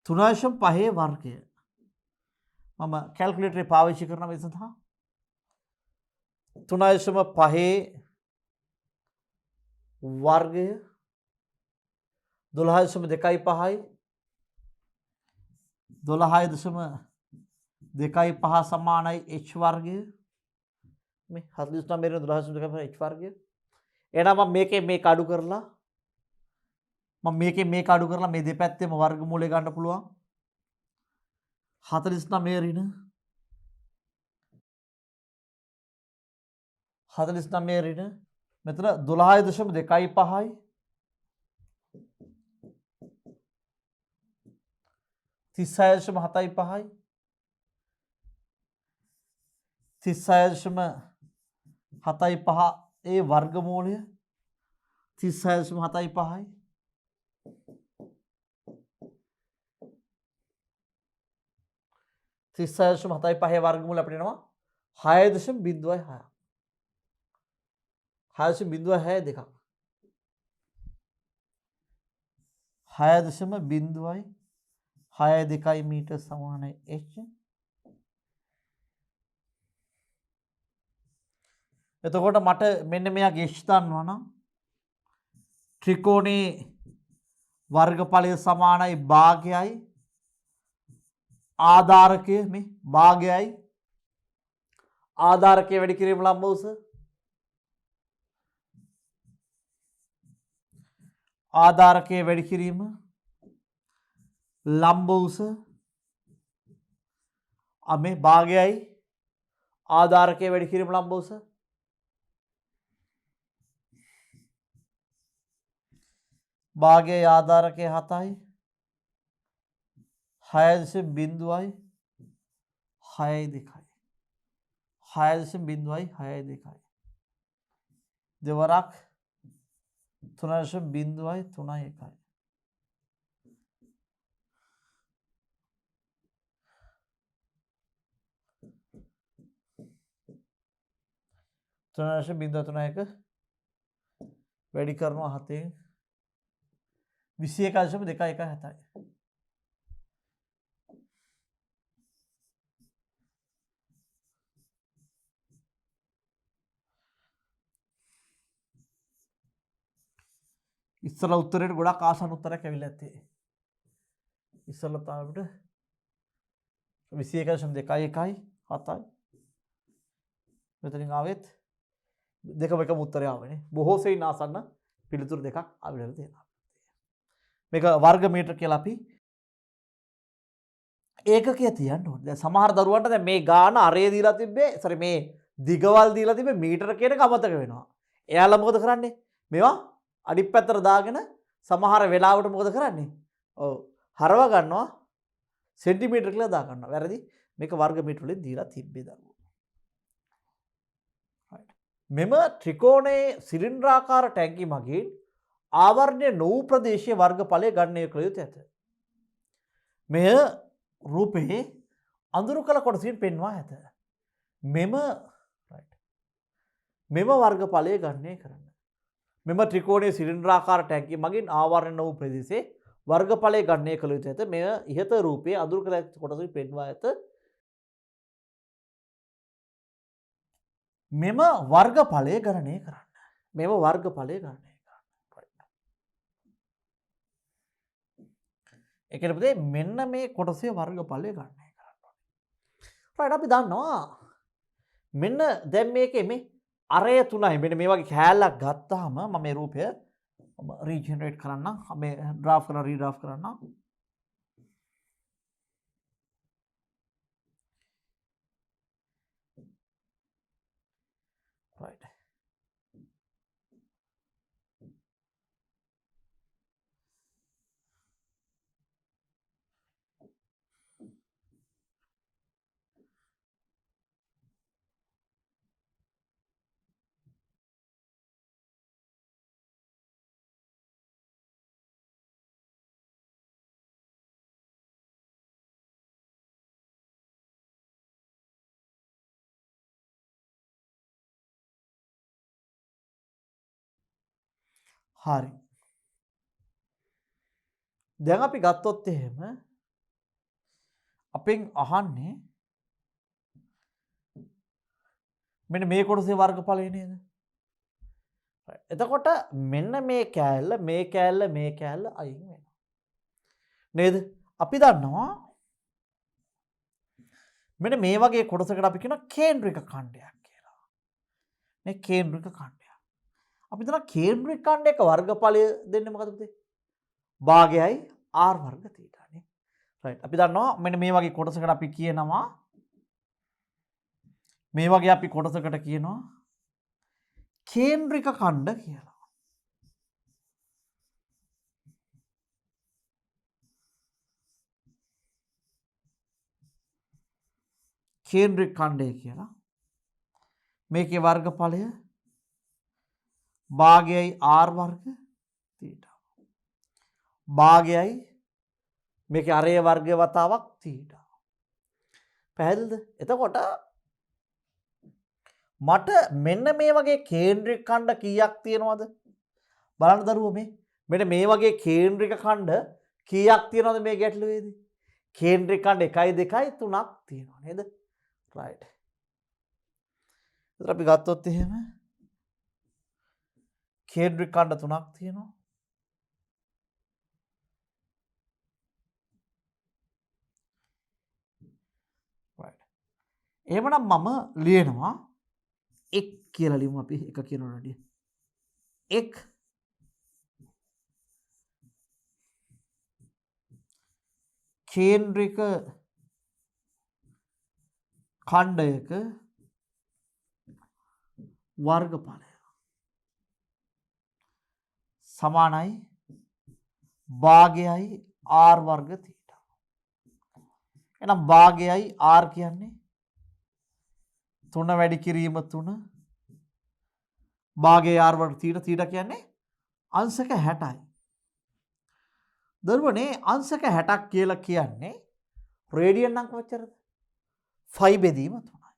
3.5 වර්ගය. මම කැල්කියුලේටරේ පාවිච්චි කරන මේ සඳහා 3.5 වර්ගය 12.25යි 12.25 සමානයි h වර්ගය මේ 49 12.25 h වර්ගය. එහෙනම් මම මේක අඩු කරලා මේ දෙපැත්තේම වර්ගමූලය ගන්න පුළුවන්. 49 ඍණ 49 ඍණ මෙතන 12.25යි 36.75යි 36.75 ඒ වර්ගමූලය 36.75යි 36.75 වර්ගමූලය අපිට එනවා 6.06 6.02 6.02 මීටර් සමානයි h. එතකොට මට මෙන්න මෙයාගේ h දන්නවා නම් ත්‍රිකෝණේ වර්ගඵලය සමානයි භාගයයි ආධාරකය මේ භාගයයි ආධාරකය වැඩි කිරීම ලම්බ උස ආධාරකය වැඩි කිරීම ලම්බ උස මේ භාගයයි ආධාරකය වැඩි කිරීම ලම්බ උස භාගයයි ආධාරකය 7යි 6.02යි 6.02යි දෙවරක් 3.01යි 3.01 වැඩි කරනවා 7න් 21.21 ඉස්සලා උත්තරේට ගොඩක් ආසන්න උත්තරයක් ඇවිල්ලා ඇත්තේ. ඉස්සලා තාමට 21.21යි 7යි. මෙතනින් ආවෙත් දෙකම එකම උත්තරය ආවනේ. බොහෝ සෙයින් ආසන්න පිළිතුරු දෙකක් ආවිලා තියෙනවා. මේක වර්ග මීටර කියලා අපි ඒකකය තියන්න ඕනේ. දැන් සමහර දරුවන්ට දැන් මේ ගාන අරේ දීලා තිබ්බේ sorry මේ දිගවල් දීලා තිබ්බේ මීටර කියන එක අමතක වෙනවා. එයාලා මොකද කරන්නේ? මේවා අනිත් පැත්තට දාගෙන සමහර වෙලාවට මොකද කරන්නේ? ඔව් හරව ගන්නවා සෙන්ටිමීටර කියලා දා ගන්නවා. වැරදි. මේක වර්ග මීටර වලින් දීලා තිබ්බේ දරුවෝ. මෙම ත්‍රිකෝණයේ සිලින්ඩ්‍රාකාර ටැංකිය මගින් ආවරණය නොවූ ප්‍රදේශයේ වර්ගඵලය ගණනය කළ යුතු ඇත. මෙය රූපයේ අඳුරු කළ කොටසින් පෙන්වා ඇත. මෙම වර්ගඵලය ගණනය කරන්න. මෙම ත්‍රිකෝණයේ සිලින්ඩ්‍රාකාර ටැංකිය මගින් ආවරණය නොවූ ප්‍රදේශයේ වර්ගඵලය ගණනය කළ යුතු ඇත. මෙය ඉහත රූපයේ අඳුරු කළ කොටසින් පෙන්වා ඇත. මෙම වර්ගඵලය ගණනය කරන්න. මෙම වර්ගඵලය ගණනය එකපදේ මෙන්න මේ කොටසේ වර්ගඵලය ගණනය කරන්න. රයිට් අපි දන්නවා මෙන්න දැන් මේකේ මේ අරය 3යි මෙන්න මේ වගේ කෑල්ලක් ගත්තාම මම මේ රූපය රීජෙනරේට් කරන්නම්. මේ ඩ්‍රාෆ්ට් කරලා රීඩ්‍රාෆ්ට් කරන්නම්. රයිට් හරි. දැන් අපි ගත්තොත් එහෙම අපෙන් අහන්නේ මෙන්න මේ කොටසේ වර්ගඵලය නේද? එතකොට මෙන්න මේ කෑල්ල අයින් වෙනවා. නේද? අපි දන්නවා මෙන්න මේ වගේ කොටසකට අපි කියනවා කේන්ද්‍රික ඛණ්ඩයක් කියලා. මේ කේන්ද්‍රික ඛණ්ඩයක්. අපි දන්නවා කේන්ද්‍රික ඛණ්ඩයක වර්ගඵලය දෙන්නේ මොකද පුතේ? භාගයයි r වර්ග θ නේ. රයිට්. අපි දන්නවා මෙන්න මේ වගේ කොටසකට අපි කියනවා මේ වගේ අපි කොටසකට කියනවා කේන්ද්‍රික ඛණ්ඩ කියලා. කේන්ද්‍රික ඛණ්ඩය කියලා. මේකේ වර්ගඵලය භාගයයි r වර්ග θ. භාගයයි මේකේ අරේ වර්ගය වතාවක් θ. පැහැදිලිද? එතකොට මට මෙන්න මේ වගේ කේන්ද්‍රික ඛණ්ඩ කීයක් තියෙනවද? බලන්න දරුවෝ මෙන්න මේ වගේ කේන්ද්‍රික ඛණ්ඩ කීයක් තියෙනවද මේ ගැටලුවේදී? කේන්ද්‍රික ඛණ්ඩ 1 2 3ක් තියෙනවා නේද? රයිට්. එතකොට අපි ගත්තොත් එහෙම කේන්ද්‍රික ඛණ්ඩ 3ක් තියෙනවා. රයිට්. එහෙමනම් මම ලියනවා එක් කියලා ලියමු අපි එක කියනකට වැඩිය. එක් කේන්ද්‍රික ඛණ්ඩයක වර්ගඵලය සමානයි භාගයයි r වර්ග θ. එහෙනම් භාගයයි r කියන්නේ 3 වැඩි කිරීම 3 භාගයේ r වර්ග θ කියන්නේ අංශක 60යි. දරුවනේ අංශක 60ක් කියලා කියන්නේ රේඩියන් අංක කොච්චරද? 5 බෙදීම 3යි.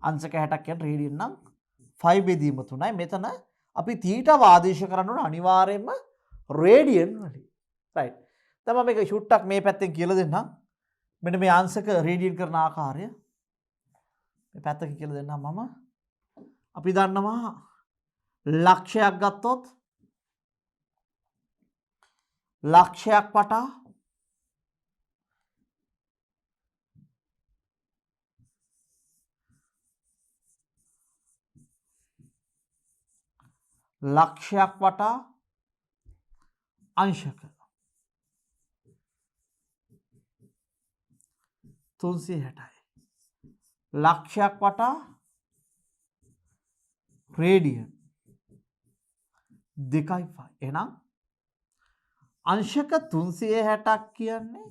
අංශක 60ක් කියන්නේ රේඩියන් අංක 5 බෙදීම 3යි. මෙතන අපි θ ආදේශ කරන්න ඕන අනිවාර්යයෙන්ම රේඩියන් වලින්. රයිට්. දැන් මම මේක ෂුට්ටක් මේ පැත්තෙන් කියලා දෙන්නම්. මෙන්න මේ අංශක රේඩියන් කරන ආකාරය මේ පැත්තකින් කියලා දෙන්නම් මම. අපි දන්නවා ලක්ෂයක් ගත්තොත් ලක්ෂයක් වටා ලක්ෂයක් වටා අංශක 360යි. ලක්ෂයක් වටා රේඩියන් 2.5. එහෙනම් අංශක 360ක් කියන්නේ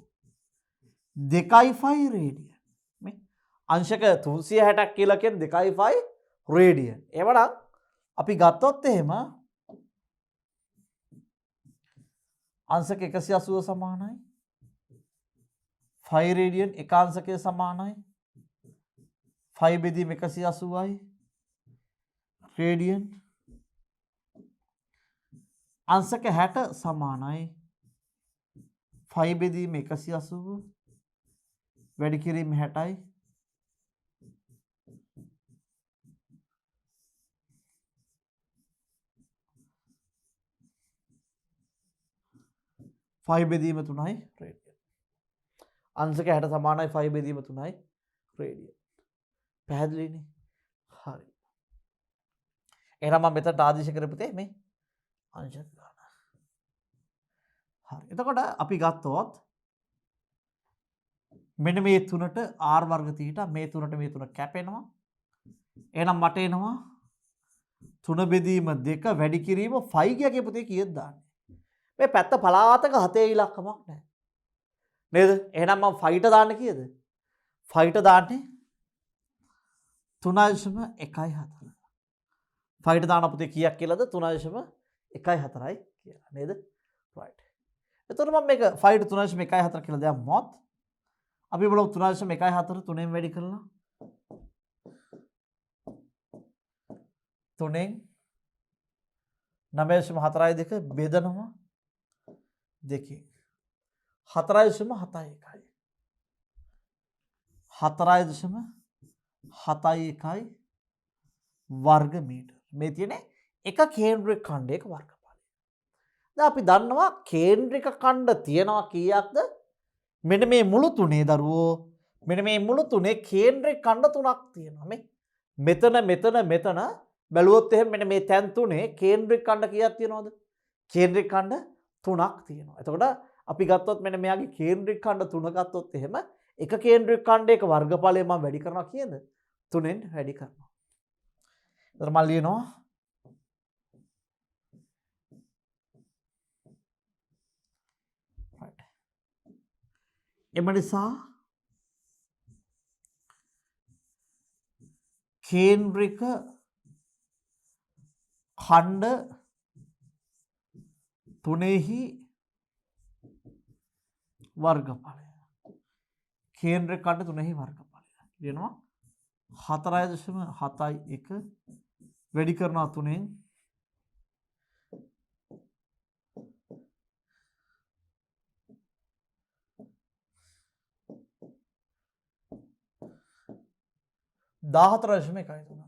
2.5 රේඩියන්. මේ අංශක 360ක් කියලා කියන්නේ 2.5 රේඩියන්. එවනම් අපි ගත්තොත් එහෙම අංශක 180 සමානයි 5 රේඩියන් එක අංශකය සමානයි 5 බෙදීම 180යි රේඩියන් අංශක 60 සමානයි 5 බෙදීම 180 වැඩි කිරීම 60යි 5 බෙදීම 3යි රේඩියන්. අංශක 60 සමානයි 5 බෙදීම 3යි රේඩියන්. පැහැදිලිනේ? හරි. එහෙනම් මම මෙතනට ආදේශ කරපුතේ මේ අංශක ගන්න. හරි. එතකොට අපි ගත්තොත් මෙන්න මේ තුනට r වර්ග θ මේ තුනට මේ තුන කැපෙනවා. එහෙනම් මට එනවා 3 බෙදීම 2 වැඩි කිරීම 5 කියගේ පුතේ කීයද දාන්නේ? මේ පැත්ත පලාතක 7 ඉලක්කමක් නැහැ. නේද? එහෙනම් මම 5ට දාන්න කීයද? 5ට දාන්නේ 3.14. 5ට දාන පුතේ කීයක් කියලාද? 3.14යි කියලා. නේද? right. එතකොට මම මේක 5ට 3.14 කියලා දැම්මොත් අපි බලමු 3.14 3ෙන් වැඩි කරලා 3ෙන් 9.42 බෙදනවා 2 4.71 4.71 වර්ග මීටර. මේ තියෙන එක කේන්ද්‍රික ඛණ්ඩයක වර්ගඵලය. දැන් අපි දන්නවා කේන්ද්‍රික ඛණ්ඩ තියනවා කීයක්ද? මෙන්න මේ මුළු තුනේ දරුවෝ මෙන්න මේ මුළු තුනේ කේන්ද්‍රික ඛණ්ඩ තුනක් තියෙනවා. මෙතන බැලුවොත් එහෙම මෙන්න මේ තැන් තුනේ කේන්ද්‍රික ඛණ්ඩ කීයක් තියෙනවද? කේන්ද්‍රික ඛණ්ඩ තුනක් තියෙනවා. එතකොට අපි ගත්තොත් මෙන්න මෙයාගේ කේන්ද්‍රික ඛණ්ඩ තුන ගත්තොත් එහෙම එක කේන්ද්‍රික ඛණ්ඩයක වර්ගඵලය මම වැඩි කරනවා කියද? 3ෙන් වැඩි කරනවා. එතකොට මම ලියනවා එම නිසා කේන්ද්‍රික ඛණ්ඩ තුනෙහි වර්ගඵලය. කේන්ද්‍රික ඛණ්ඩ තුනෙහි වර්ගඵලය. ලියනවා 4.71 වැඩි කරනවා 3ෙන් දාහතරශම එකයි තුන.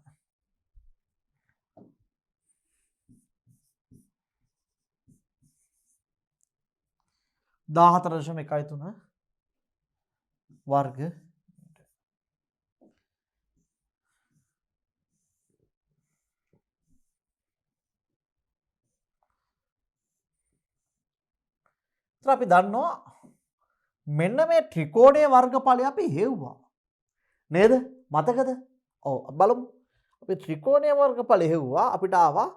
දාහතරශම එකයි තුන වර්ග අපි දන්නවා මෙන්න මේ ත්‍රිකෝණයේ වර්ගඵලය අපි හෙව්වා නේද? මතකද? ඔව් බලමු. අපි ත්‍රිකෝණයේ වර්ගඵලය හෙව්වා අපිට ආවා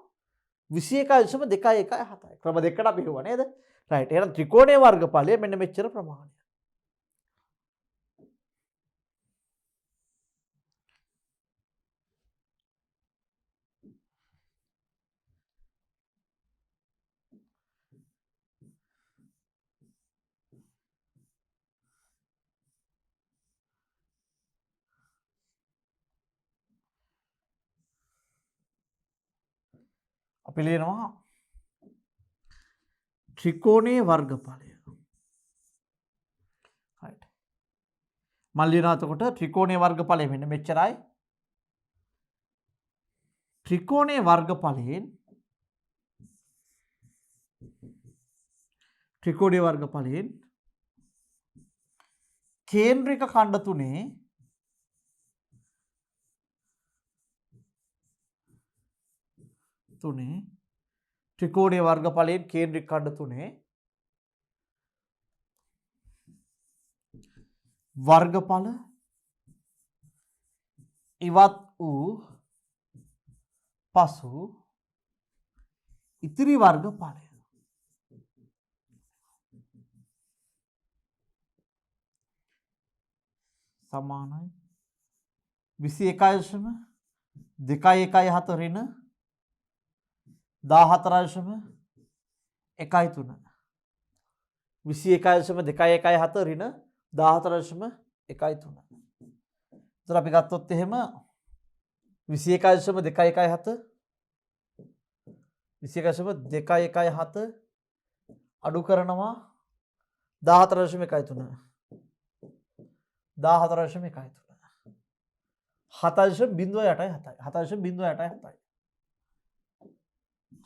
21.217. ක්‍රම දෙකකට අපි හෙව්වා නේද? රයිට්. එහෙනම් ත්‍රිකෝණයේ වර්ගඵලය මෙන්න මෙච්චර ප්‍රමාණය. අපි ලියනවා ත්‍රිකෝණයේ වර්ගඵලය. right මම ලියනවා එතකොට ත්‍රිකෝණයේ වර්ගඵලය මෙන්න මෙච්චරයි. ත්‍රිකෝණයේ වර්ගඵලයෙන් කේන්ද්‍රික ඛණ්ඩ තුනේ ත්‍රිකෝණයේ වර්ගඵලයෙන් කේන්ද්‍රික ඛණ්ඩ තුනේ වර්ගඵල ඉවත් වූ පසු ඉතිරි වර්ගඵලය සමානයි 21.214 ඍණ 14.13 21.214 ඍණ 14.13. එතකොට අපි ගත්තොත් එහෙම 21.217 අඩු කරනවා 14.13 7.87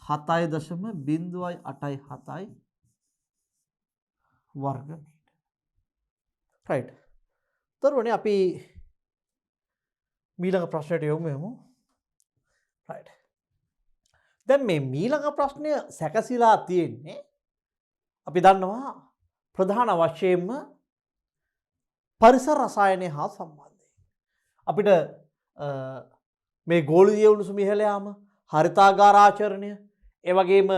7.87 වර්ග මීටර. රයිට්. තරුණේ අපි මීළඟ ප්‍රශ්නයට යමු. රයිට්. දැන් මේ මීළඟ ප්‍රශ්නය සැකසීලා තියෙන්නේ අපි දන්නවා ප්‍රධාන වශයෙන්ම පරිසර රසායනය හා සම්බන්ධයෙන්. අපිට මේ ගෝලීය උණුසුම ඉහළ යාම, හරිතාගාර ආචරණය, ඒ වගේම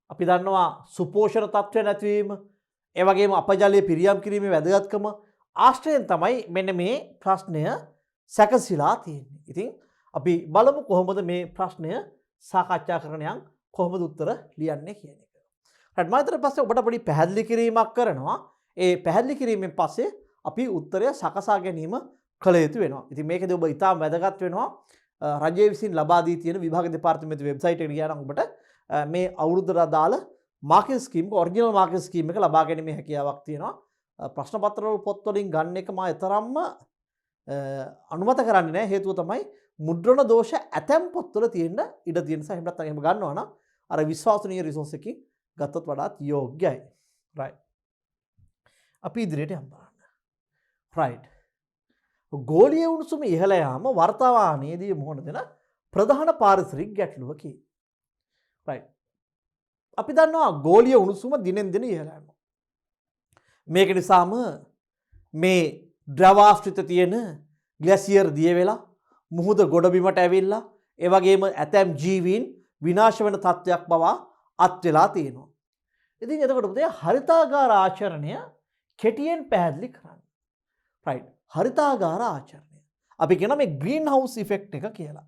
අපි දන්නවා සුපෝෂණ තත්ත්වය නැතිවීම, ඒ වගේම අපජලය පිරියම් කිරීමේ වැදගත්කම ආශ්‍රයෙන් තමයි මෙන්න මේ ප්‍රශ්නය සැකසීලා තියෙන්නේ. ඉතින් අපි බලමු කොහොමද මේ ප්‍රශ්නය සාකච්ඡා කරනයන් කොහොමද උත්තර ලියන්නේ කියන එක. හරිද? මම ඊට පස්සේ ඔබට පොඩි පැහැදිලි කිරීමක් කරනවා. ඒ පැහැදිලි කිරීමෙන් පස්සේ අපි උත්තරය සකසා ගැනීම කළ යුතු වෙනවා. ඉතින් මේකදී ඔබ ඉතාම වැදගත් වෙනවා. රජය විසින් ලබා දී තියෙන විභාග දෙපාර්තමේන්තු වෙබ්සයිට් එකට ගියා නම් ඔබට මේ අවුරුද්දට අදාළ මාර්කින් ස්කීම් එක ඔරිජිනල් මාර්කින් ස්කීම් එක ලබා ගැනීමේ හැකියාවක් තියෙනවා. ප්‍රශ්න පත්‍ර වල පොත් වලින් ගන්න එක මා තරම්ම අනුමත කරන්නේ නැහැ. හේතුව තමයි මුද්‍රණ දෝෂ ඇතැම් පොත්වල තියෙන්න ඉඩ තියෙන නිසා. එහෙම නැත්නම් එහෙම ගන්නවා නම් අර විශ්වාසනීය රිසෝස් එකකින් ගත්තොත් වඩාත් යෝග්‍යයි. රයිට්. අපි ඉදිරියට යමු බලන්න. රයිට්. ගෝලීය උණුසුම ඉහළ යාම වර්තමානයේදී මුහුණ දෙන ප්‍රධාන පාරිසරික ගැටලුවකි. රයිට්. අපි දන්නවා ගෝලීය උණුසුම දිනෙන් දින ඉහළ යනවා. මේක නිසාම මේ ද්‍රවාශ්‍රිත තියෙන ග්ලැසියර් දිය වෙලා මුහුද ගොඩබිමට ඇවිල්ලා ඒ වගේම ඇතැම් ජීවීන් විනාශ වෙන තත්ත්වයක් බව අත් වෙලා තියෙනවා. ඉතින් එතකොට පුතේ හරිතාගාර ආචරණය කෙටියෙන් පැහැදිලි කරන්න. රයිට්. හරිතාගාර ආචරණය. අපි කියන මේ ග්‍රීන් හවුස් ඉෆෙක්ට් එක කියලා.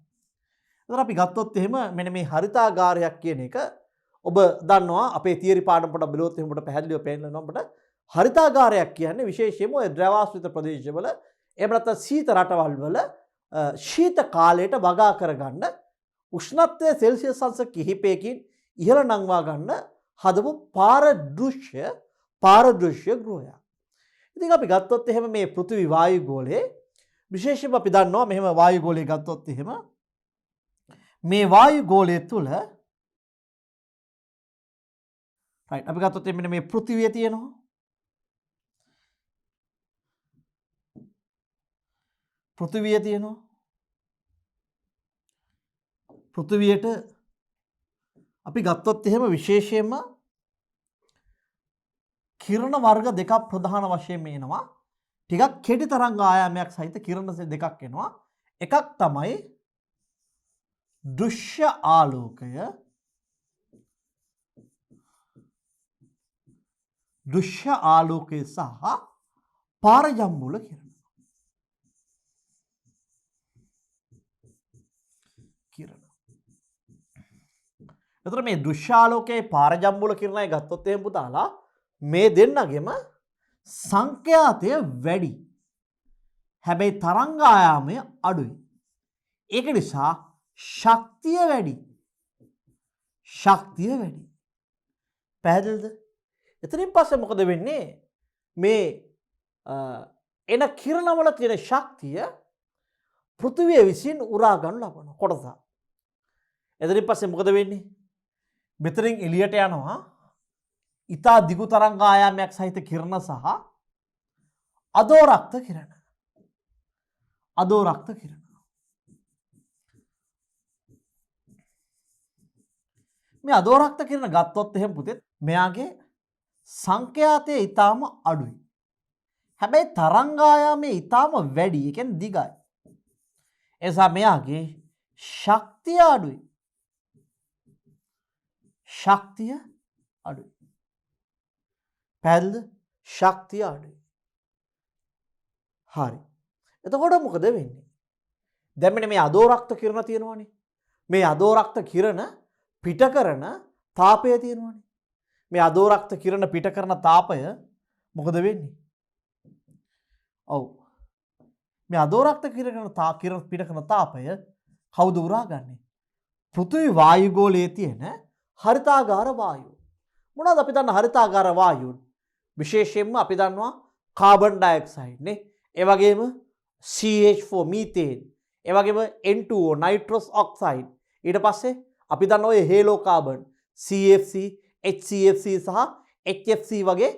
එතකොට අපි ගත්තොත් එහෙම මෙන්න මේ හරිතාගාරයක් කියන එක ඔබ දන්නවා අපේ තියරි පාඩම් පොඩ බලුවොත් එහෙම ඔබට පැහැදිලිව පේනවා අපිට හරිතාගාරයක් කියන්නේ විශේෂයෙන්ම ඔය ද්‍රවාශ්‍රිත ප්‍රදේශවල එහෙම නැත්නම් සීත රටවල් වල ශීත කාලයට වගා කරගන්න උෂ්ණත්වය සෙල්සියස් අංශ කිහිපයකින් ඉහළ නංවා ගන්න හදපු පාරදෘශ්‍ය ගෘහයක්. ඉතින් අපි ගත්තොත් එහෙම මේ පෘථිවි වායු ගෝලයේ විශේෂයෙන්ම අපි දන්නවා මෙහෙම වායු ගෝලය ගත්තොත් එහෙම මේ වායු ගෝලය තුල රයිට් අපි ගත්තොත් මෙන්න මේ පෘථිවිය තියෙනවා. පෘථිවිය තියෙනවා. පෘථිවියට අපි ගත්තොත් එහෙම විශේෂයෙන්ම කිරණ වර්ග දෙකක් ප්‍රධාන වශයෙන් එනවා. ටිකක් කෙටි තරංග ආයාමයක් සහිත කිරණ දෙකක් එනවා. එකක් තමයි දෘශ්‍ය ආලෝකය. දෘශ්‍ය ආලෝකය සහ පාරජම්බුල කිරණ. එතකොට මේ දෘශ්‍යාලෝකයේ පාරජම්බුල කිරණයි ගත්තොත් එහෙම පුතාලා මේ දෙන්නගෙම සංඛ්‍යාතය වැඩි. හැබැයි තරංග ආයාමය අඩුයි. ඒක නිසා ශක්තිය වැඩි. ශක්තිය වැඩි. පැහැදිලිද? එතනින් පස්සේ මොකද වෙන්නේ? මේ එන කිරණවල තියෙන ශක්තිය පෘථිවිය විසින් උරා ගන්න ලබන කොටස. එතනින් පස්සේ මොකද වෙන්නේ? මෙතනින් එළියට යනවා ඉතා දිගු තරංග ආයාමයක් සහිත කිරණ සහ අදෝරක්ත කිරණ. අදෝරක්ත කිරණ. මේ අදෝරක්ත කිරණ ගත්තොත් එහෙම පුතේ මෙයාගේ සංඛ්‍යාතය ඊටාම අඩුයි. හැබැයි තරංග ආයාමය ඊටාම වැඩි. ඒ කියන්නේ දිගයි. එසා මෙයාගේ ශක්තිය අඩුයි. ශක්තිය අඩුයි. පැහැදිලිද? ශක්තිය අඩුයි. හරි. එතකොට මොකද වෙන්නේ? දැන් මෙන්න මේ අදෝරක්ත කිරණ තියෙනවනේ. මේ අදෝරක්ත කිරණ පිට කරන තාපය තියෙනවනේ. මේ අදෝරක්ත කිරණ පිට කරන තාපය මොකද වෙන්නේ? ඔව්. මේ අදෝරක්ත කිරණ පිට කරන තාපය කවුද උරාගන්නේ? පෘථිවි වායුගෝලයේ තියෙන හරිතාගාර වායුව. මොනවද අපි දන්න හරිතාගාර වායුව? විශේෂයෙන්ම අපි දන්නවා කාබන් ඩයොක්සයිඩ් නේ. ඒ වගේම CH4 මීතේන්. ඒ වගේම N2O නයිට්‍රස් ඔක්සයිඩ්. ඊට පස්සේ අපි දන්න ඔය හේලෝ කාබන් CFC, HCFC සහ HFC වගේ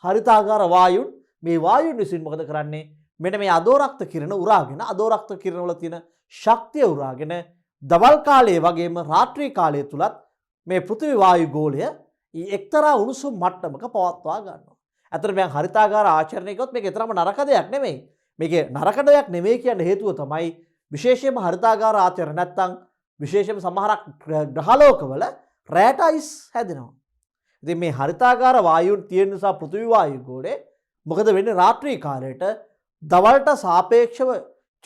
හරිතාගාර වායුන් මේ වායුන් විසින් මොකද කරන්නේ? මෙන්න මේ අදෝරක්ත කිරණ උරාගෙන අදෝරක්ත කිරණ වල තියෙන ශක්තිය උරාගෙන දවල් කාලයේ වගේම රාත්‍රී කාලය තුලත් මේ පෘථිවි වායු ගෝලය එක්තරා උණුසුම් මට්ටමක පවත්වා ගන්නවා. අතන මම හරිතාගාර ආචරණය කළොත් මේක තරම නරක දෙයක් නෙමෙයි. මේකේ නරක දෙයක් නෙමෙයි කියන හේතුව තමයි විශේෂයෙන්ම හරිතාගාර ආචරණ නැත්තම් විශේෂයෙන්ම සමහරක් ග්‍රහලෝකවල රැට අයිස් හැදෙනවා. ඉතින් මේ හරිතාගාර වායුන් තියෙන නිසා පෘථිවි වායු ගෝලේ මොකද වෙන්නේ? රාත්‍රී කාලයට දවල්ට සාපේක්ෂව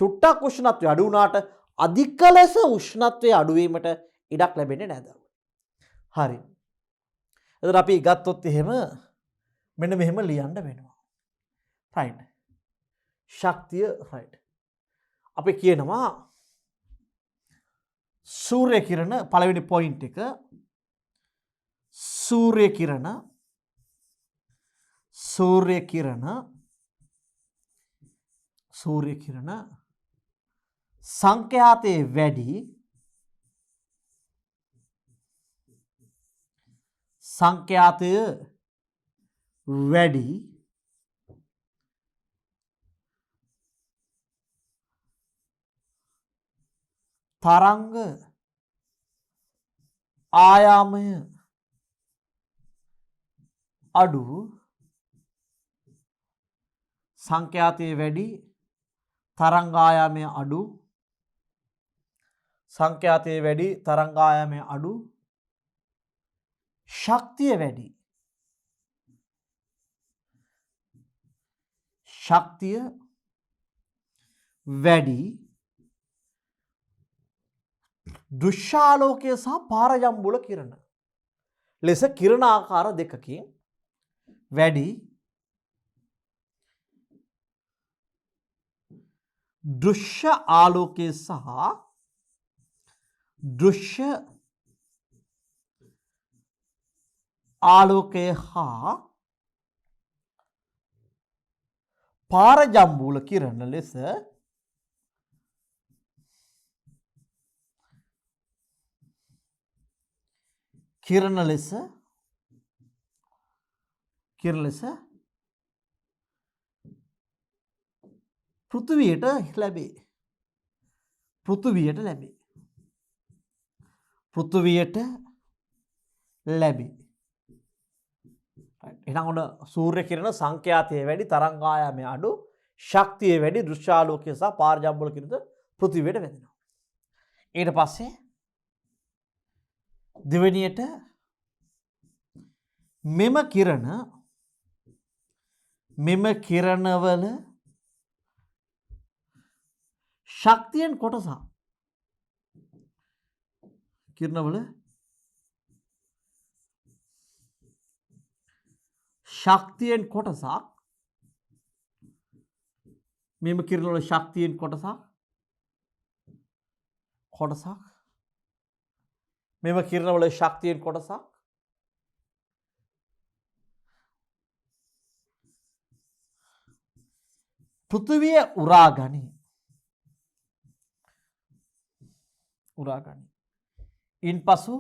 චුට්ටක් උෂ්ණත්වය අඩු වුණාට අධික ලෙස උෂ්ණත්වය අඩු වීමට ඉඩක් ලැබෙන්නේ නැහැ. හරි. එතකොට අපි ගත්තොත් එහෙම මෙන්න මෙහෙම ලියන්න වෙනවා. රයිට්. ශක්තිය රයිට්. අපි කියනවා සූර්ය කිරණ පළවෙනි පොයින්ට් එක සූර්ය කිරණ සූර්ය කිරණ සංඛ්‍යාතයේ වැඩි සංඛ්‍යාතය වැඩි තරංග ආයාමය අඩු සංඛ්‍යාතයේ වැඩි තරංග ආයාමය අඩු සංඛ්‍යාතයේ වැඩි තරංග ආයාමය අඩු ශක්තිය වැඩි ශක්තිය වැඩි දෘශ්‍යාලෝකය සහ පාරජම්බුල කිරණ ලෙස කිරණ ආකාර දෙකකින් වැඩි දෘශ්‍ය ආලෝකය සහ දෘශ්‍ය ආලෝකය හා පාරජම්බුල කිරණ ලෙස කිරණ ලෙස පෘථිවියට ලැබේ. පෘථිවියට ලැබේ. පෘථිවියට ලැබේ. එහෙනම් ඔන්න සූර්ය කිරණ සංඛ්‍යාතයේ වැඩි තරංග ආයාමය අඩු ශක්තිය වැඩි දෘශ්‍යාලෝකය සහ පාරජම්බුල කිරණ පෘථිවියට වැදෙනවා. ඊට පස්සේ දෙවෙනියට මෙම කිරණවල ශක්තියෙන් කොටසක් කිරණවල ශක්තියෙන් කොටසක් මෙම කිරණවල ශක්තියෙන් කොටසක් මෙම කිරණවල ශක්තියෙන් කොටසක් පෘථිවිය උරා ගනී. ඉන්පසු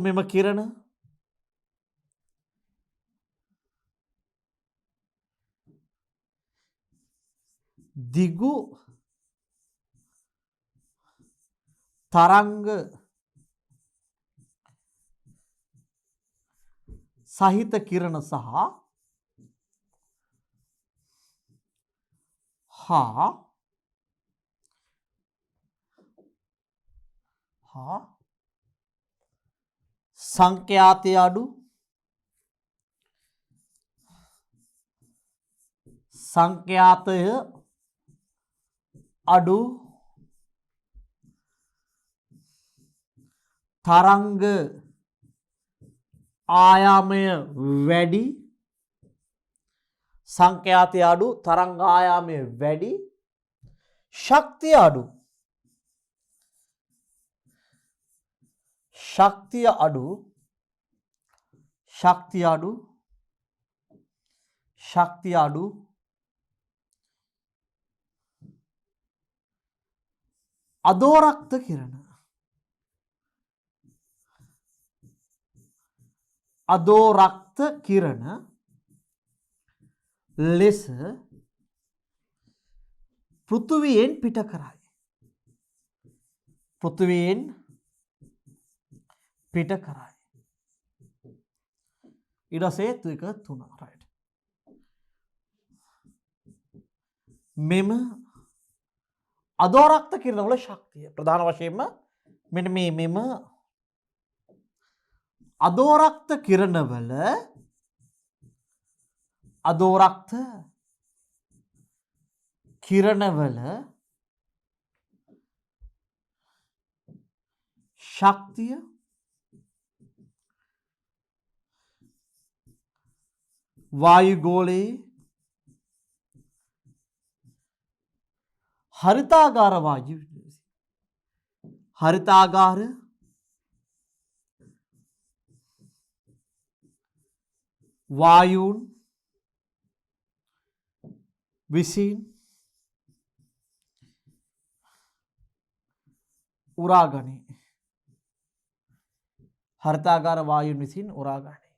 මෙම කිරණ දිගු තරංග සහිත කිරණ හා සංඛ්‍යාතය අඩු තරංග ආයාමය වැඩි සංඛ්‍යාතය අඩු තරංග ආයාමය වැඩි ශක්තිය අඩු අදෝරක්ත කිරණ ලෙස පෘථිවියෙන් පිට කරයි. ඊට පස්සේ 3 right. මෙම අදෝරක්ත කිරණ වල ශක්තිය ප්‍රධාන වශයෙන්ම මෙන්න මෙම අදෝරක්ත කිරණවල ශක්තිය වායුගෝලයේ හරිතාගාර වායුව හරිතාගාර වායූන් විසින් උරාගනී. හරිතාගාර වායුන් විසින් උරාගනී.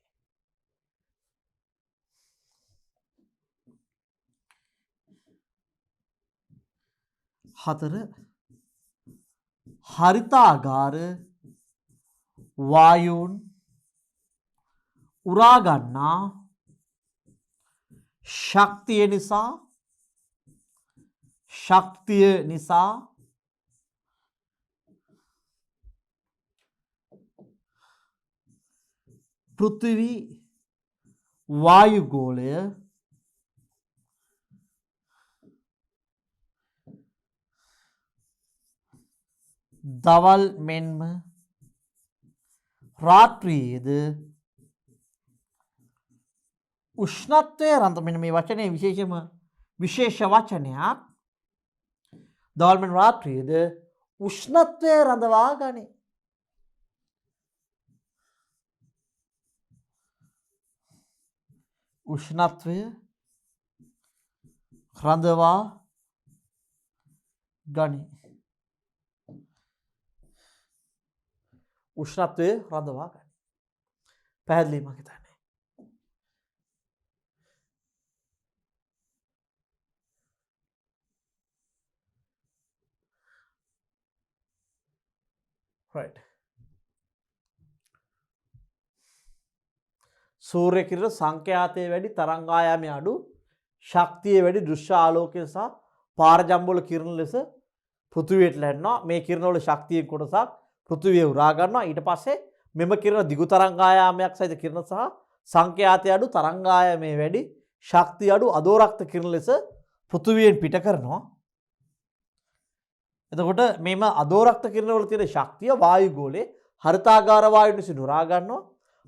4 හරිතාගාර වායුන් උරාගන්නා ශක්තිය නිසා පෘථිවි වායුගෝලය දවල් මෙන්ම රාත්‍රියේද උෂ්ණත්වය රඳ මෙන්න මේ වචනේ විශේෂ වචනයක්. දවල් මෙන් රාත්‍රියේද උෂ්ණත්වය රඳවා ගනී. උෂ්ණත්වය රඳවා ගනී. උෂ්ණත්වය රඳවා ගනී. පැහැදිලි මම හිතන්නේ. right. සූර්ය කිරණ සංඛ්‍යාතයේ වැඩි තරංගායාමයේ අඩු ශක්තිය වැඩි දෘශ්‍ය ආලෝකය සහ පාරජම්බවල කිරණ ලෙස පෘථිවියට ලැබෙනවා. මේ කිරණ වල ශක්තියෙන් කොටසක් පෘථිවිය උරා ගන්නවා. ඊට පස්සේ මෙම කිරණ දිගු තරංගායාමයක් සහිත කිරණ සහ සංඛ්‍යාතය අඩු තරංගායාමයේ වැඩි ශක්තිය අඩු අදෝරක්ත කිරණ ලෙස පෘථිවියෙන් පිට කරනවා. එතකොට මෙම අදෝරක්ත කිරණ වල තියෙන ශක්තිය වායුගෝලයේ හරිතාගාර වායුන් විසින් උරා ගන්නවා.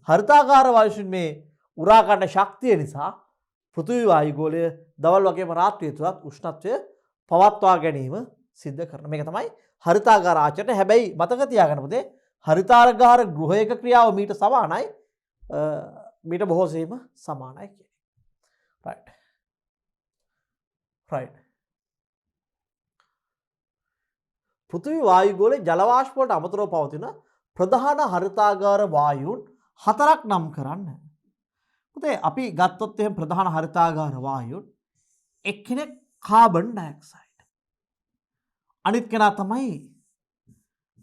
හරිතාගාර වායුන් මේ උරා ගන්න ශක්තිය නිසා පෘථිවි වායුගෝලය දවල් වගේම රාත්‍රිය තුලත් උෂ්ණත්වය පවත්වා ගැනීම සිද්ධ කරනවා. මේක තමයි හරිතාගාර ආචරණය. හැබැයි මතක තියාගන්න පුතේ හරිතාගාර ගෘහයක ක්‍රියාව මීට සමානයි. මීට බොහෝ සෙයින්ම සමානයි කියන්නේ. right. right. පෘථිවි වායුගෝලයේ ජල වාෂ්ප වලට අමතරව පවතින ප්‍රධාන හරිතාගාර වායුන් 4ක් නම් කරන්න. පුතේ අපි ගත්තොත් එහෙනම් ප්‍රධාන හරිතාගාර වායුන් එක්කෙනෙක් කාබන් ඩයොක්සයිඩ්. අනිත් කෙනා තමයි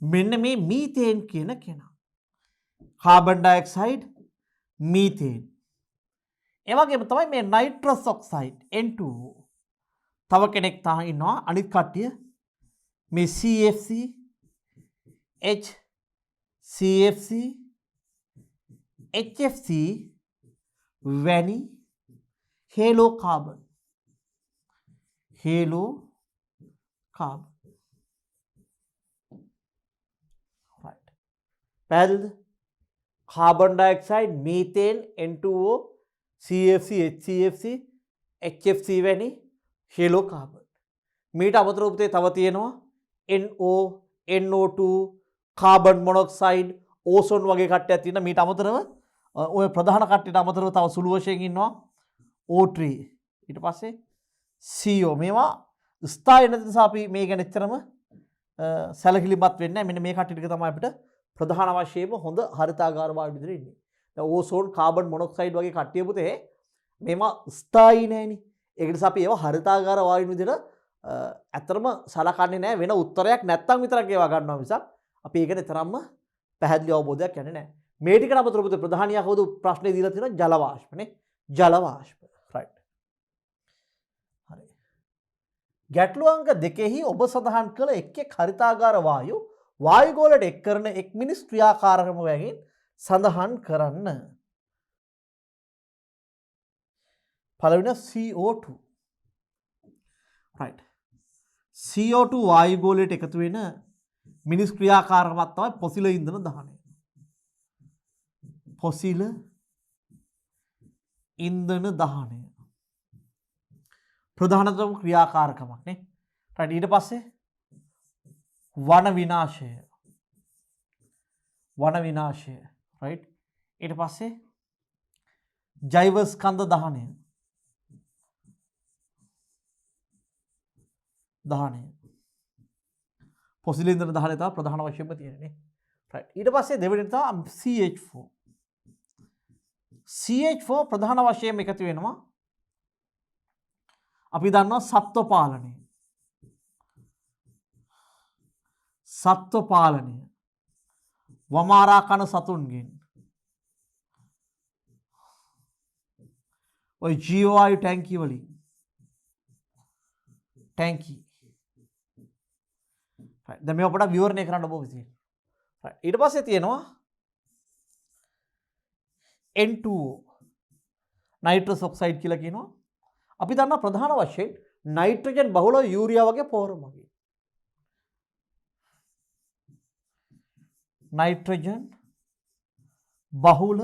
මෙන්න මේ මීතේන් කියන කෙනා. Carbon dioxide methane. ඒ වගේම තමයි මේ නයිට්‍රස් ඔක්සයිඩ් N2O. තව කෙනෙක් තමයි ඉන්නවා අනිත් කට්ටිය මේ CFC HCFC HFC වැනි හේලෝ කාබන් right. පැහැදිලිද? Carbon dioxide methane N2O CFC HCFC HFC වැනි හේලෝ කාබන්. මීට අමතරව පුතේ තව තියෙනවා NO NO2 carbon monoxide ozone වගේ කට්ටියක් තියෙනවා. මීට අමතරව ඔය ප්‍රධාන කට්ටියට අමතරව තව සුළු වශයෙන් ඉන්නවා O3 ඊට පස්සේ CO. මේවා ස්ථායී නැති නිසා අපි මේ ගැන එච්චරම සැලකිලිමත් වෙන්නේ නැහැ. මෙන්න මේ කට්ටිය ටික තමයි අපිට ප්‍රධාන වශයෙන්ම හොඳ හරිතාගාර වායු විදිහට ඉන්නේ. දැන් ඕසෝන් කාබන් මොනොක්සයිඩ් වගේ කට්ටිය පුතේ මේවා ස්ථායී නැහෙනි. ඒක නිසා අපි ඒවා හරිතාගාර වායු විදිහට ඇත්තටම සලකන්නේ නැහැ. වෙන උත්තරයක් නැත්තම් විතරක් ඒවා ගන්නවා මිසක් අපි ඒක තරම්ම පැහැදිලි අවබෝධයක් යන්නේ නැහැ. මේ ටික අමතරව පුතේ ප්‍රධානියා කවුද ප්‍රශ්නේ දීලා තියෙනවා ජල වාෂ්පනේ. ජල වාෂ්ප. right. හරි. ගැටළු අංක 2 ඔබ සඳහන් කළ එක් හරිතාගාර වායුගෝලයට එක් කරන එක් මිනිස් ක්‍රියාකාරකම වලින් සඳහන් කරන්න. පළවෙනි CO2. right. CO2 වායුගෝලයට එකතු වෙන මිනිස් ක්‍රියාකාරකමක් තමයි පොසිල ඉන්ධන දහනය. පොසිල ඉන්ධන දහනය ප්‍රධානතම ක්‍රියාකාරකමක් නේ. right. ඊට පස්සේ වන විනාශය. වන විනාශය රයිට්. ඊට පස්සේ ජෛව ස්කන්ධ දහනය පොසිල් ඉන්ධන දහනය තමයි ප්‍රධාන වශයෙන්ම තියෙන්නේ. රයිට්. ඊට පස්සේ දෙවෙනි තමයි CH4. CH4 ප්‍රධාන වශයෙන් එකතු වෙනවා අපි දන්නවා සත්ව පාලනය. සත්ව පාලනය වමාරා කන සතුන්ගෙන් ඔය ජීවවායු ටැංකි වලින් ටැංකි දැන් මේව පොඩ්ඩක් විවරණය කරන්න ඔබ විසින්. ඊට පස්සේ තියෙනවා N2O නයිට්‍රස් ඔක්සයිඩ් කියලා කියනවා. අපි දන්නා ප්‍රධාන වශයෙන් නයිට්‍රජන් බහුල යූරියා වගේ පොහොර මගින් නයිට්‍රජන් බහුල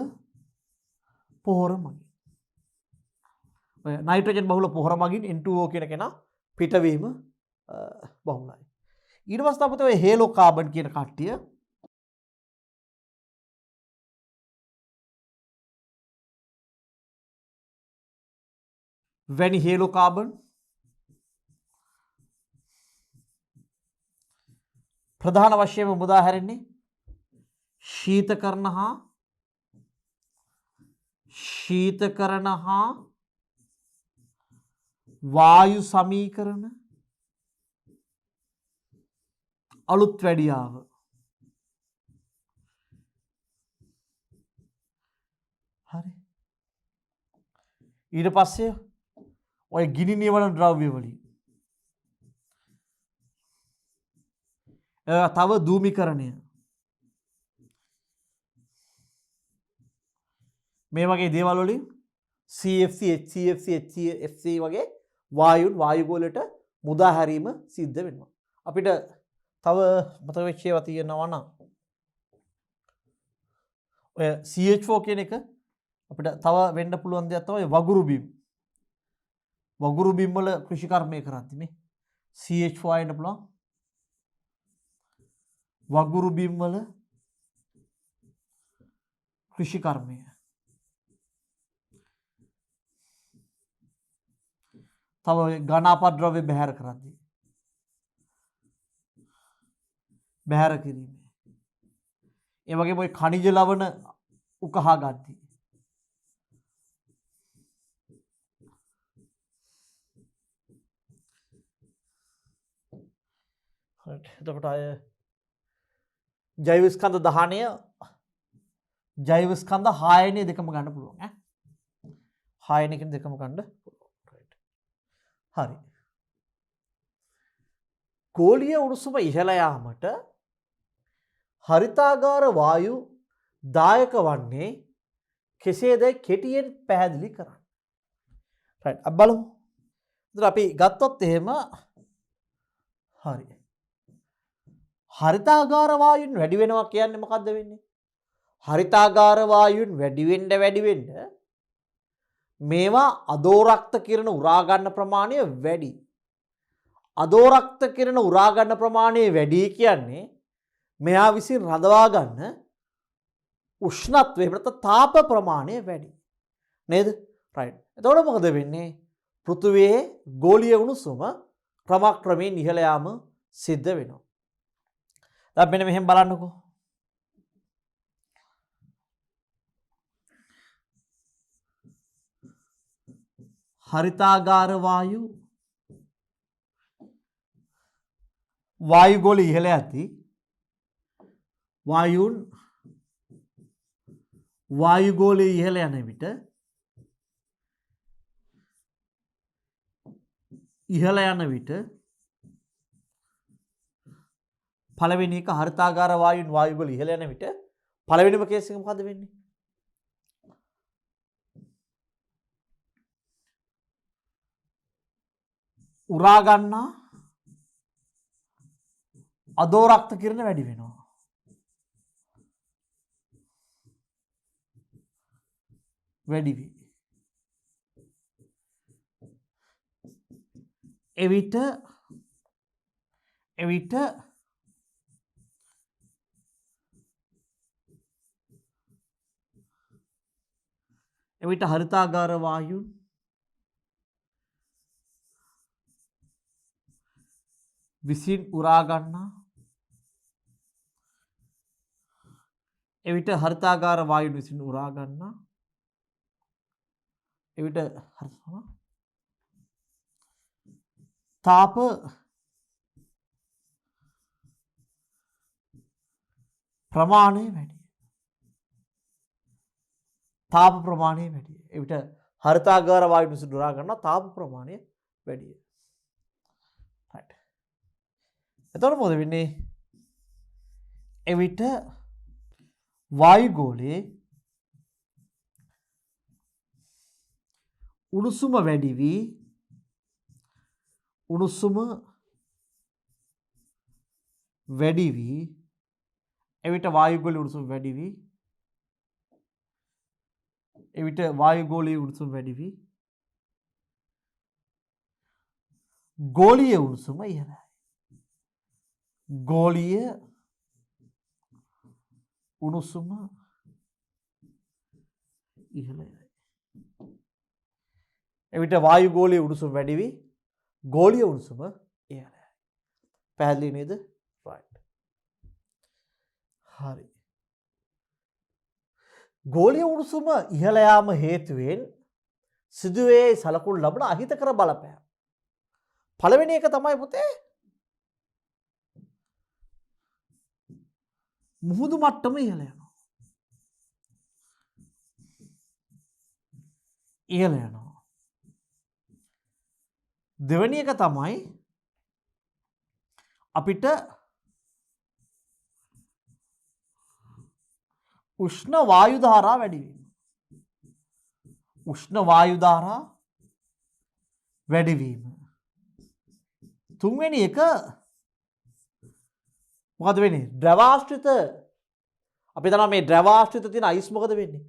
පොහොර මගින් නයිට්‍රජන් බහුල පොහොර මගින් N2O කියන කෙනා පිටවීම බහුලයි. ඊට පස්සේ අපිට ඔය හේලෝ කාබන් කියන කට්ටිය වැනි හේලෝ කාබන් ප්‍රධාන වශයෙන්ම මුදා හැරෙන්නේ ශීතකරණ හා වායු සමීකරණ අලුත් වැඩියාව හරි. ඊට පස්සේ ඔය ගිනි නිවන ද්‍රව්‍ය වලින් තව ධූමීකරණය මේ වගේ දේවල් වලින් CFC HCFC HCFC වගේ වායුගෝලයට මුදා හැරීම සිද්ධ වෙනවා. අපිට තව මතක වෙච්ච ඒවා තියෙනවා නම් ඔය CH4 කියන එක අපිට තව වෙන්න පුළුවන් දෙයක් තමයි වගුරු බිම්. වගුරු බිම් වල කෘෂිකර්මය කරද්දී මේ CH4 එන්න පුළුවන්. වගුරු බිම් වල කෘෂිකර්මය. තව ඝන අපද්‍රව්‍ය බැහැර කරද්දී බැහැර කිරීම. ඒ වගේම ඔය ඛනිජ ලවණ උකහා ගද්දී එතකොට අය ජෛව ස්කන්ධ දහනය ජෛව ස්කන්ධ 6 දෙකම ගන්න පුළුවන් ඈ 6 එකෙන් දෙකම ගන්න පුළුවන්. හරි. ගෝලීය උණුසුම ඉහළ යාමට හරිතාගාර වායු දායක වන්නේ කෙසේදයි කෙටියෙන් පැහැදිලි කරන්න. රයිට්. අපි බලමු. ඉතින් අපි ගත්තොත් එහෙම හරි. හරිතාගාර වායුන් වැඩි වෙනවා කියන්නේ මොකද්ද වෙන්නේ? හරිතාගාර වායුන් වැඩි වෙන්න මේවා අදෝරක්ත කිරණ උරා ගන්න ප්‍රමාණය වැඩි. අදෝරක්ත කිරණ උරා ගන්න ප්‍රමාණය වැඩි කියන්නේ මෙයා විසින් රඳවා ගන්න උෂ්ණත්වය නැත්නම් තාප ප්‍රමාණය වැඩි. නේද? රයිට්. එතකොට මොකද වෙන්නේ? පෘථුවියේ ගෝලීය උණුසුම ක්‍රමක්‍රමයෙන් ඉහළ යාම සිද්ධ වෙනවා. දැන් මෙන්න මෙහෙම බලන්නකෝ. හරිතාගාර වායුගෝලය ඉහළ යති වායුගෝලය ඉහළ යන විට පළවෙනි එක හරිතාගාර වායුගෝලය ඉහළ යන විට පළවෙනිම කේස් එක මොකද්ද වෙන්නේ? උරා ගන්නා අදෝරක්ත කිරණ වැඩි වෙනවා. වැඩි වේ. එවිට එවිට හරිතාගාර වායුන් විසින් උරා ගන්නා එවිට හරිතාගාර වායුන් විසින් උරා ගන්නා එවිට තාප ප්‍රමාණය වැඩි. තාප ප්‍රමාණය වැඩි. එවිට හරිතාගාර වායුන් විසින් උරා ගන්නා තාප ප්‍රමාණය වැඩි. right. එතකොට මොකද වෙන්නේ? එවිට වායුගෝලයේ උණුසුම වැඩි වී එවිට වායුගෝලයේ උණුසුම වැඩි වී එවිට වායුගෝලයේ උණුසුම වැඩි වී ගෝලීය උණුසුම ඉහළයි. ගෝලීය උණුසුම ඉහළයි. එවිට වායුගෝලයේ උණුසුම වැඩි වී ගෝලීය උණුසුම ඉහළයි. පැහැදිලි නේද? right. හරි. ගෝලීය උණුසුම ඉහළ යාම හේතුවෙන් සිදුවේ සලකුණු ලබන අහිතකර බලපෑම්. පළවෙනි එක තමයි පුතේ මුහුදු මට්ටම ඉහළ යනවා. දෙවෙනි එක තමයි අපිට උෂ්ණ වායු ධාරා වැඩි වීම. උෂ්ණ වායු ධාරා වැඩි වීම. තුන්වෙනි එක මොකද වෙන්නේ? ද්‍රවාශ්‍රිත අපි දන්නවා මේ ද්‍රවාශ්‍රිත තියෙන අයිස් මොකද වෙන්නේ?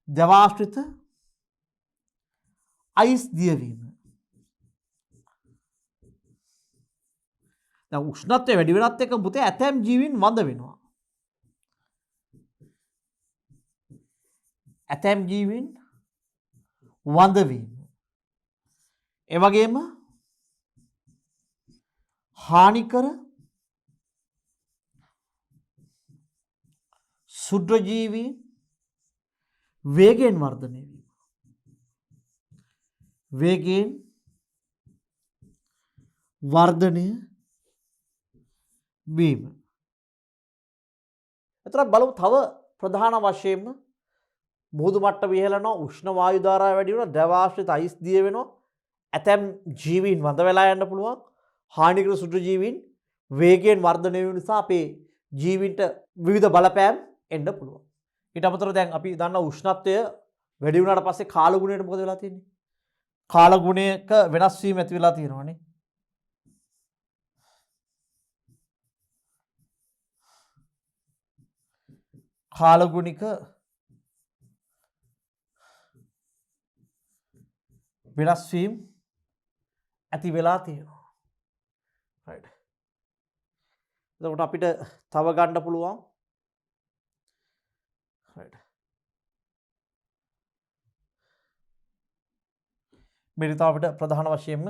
ද්‍රවාශ්‍රිත අයිස් දියවීම. දැන් උෂ්ණත්වය වැඩි වෙනත් එක්ක පුතේ ඇතැම් ජීවීන් වඳ වෙනවා. ඇතැම් ජීවීන් වඳ වීම. ඒ වගේම හානිකර සුද්‍රජීවී වේගයෙන් වර්ධනය වීම. වේගයෙන් වර්ධනය වීම. එතකොට බලමු තව ප්‍රධාන වශයෙන්ම මුහුදු මට්ටම ඉහළ යනවා, උෂ්ණ වායු ධාරාව වැඩි වෙනවා, ද්‍රවාශ්‍රිත අයිස් දිය වෙනවා, ඇතැම් ජීවීන් වඳ වෙලා යන්න පුළුවන්, හානිකර සුද්‍රජීවීන් වේගයෙන් වර්ධනය වීම නිසා අපේ ජීවීන්ට විවිධ බලපෑම් එන්න පුළුවන්. ඊට අමතරව දැන් අපි දන්නා උෂ්ණත්වය වැඩි වුණාට පස්සේ කාල ගුණයට මොකද වෙලා තියෙන්නේ? කාල ගුණයක වෙනස් වීම ඇති වෙලා තියෙනවානේ. කාලගුණික වෙනස් වීම ඇති වෙලා තියෙනවා. right. එතකොට අපිට තව ගන්න පුළුවන්. right. මේක තමයි අපිට ප්‍රධාන වශයෙන්ම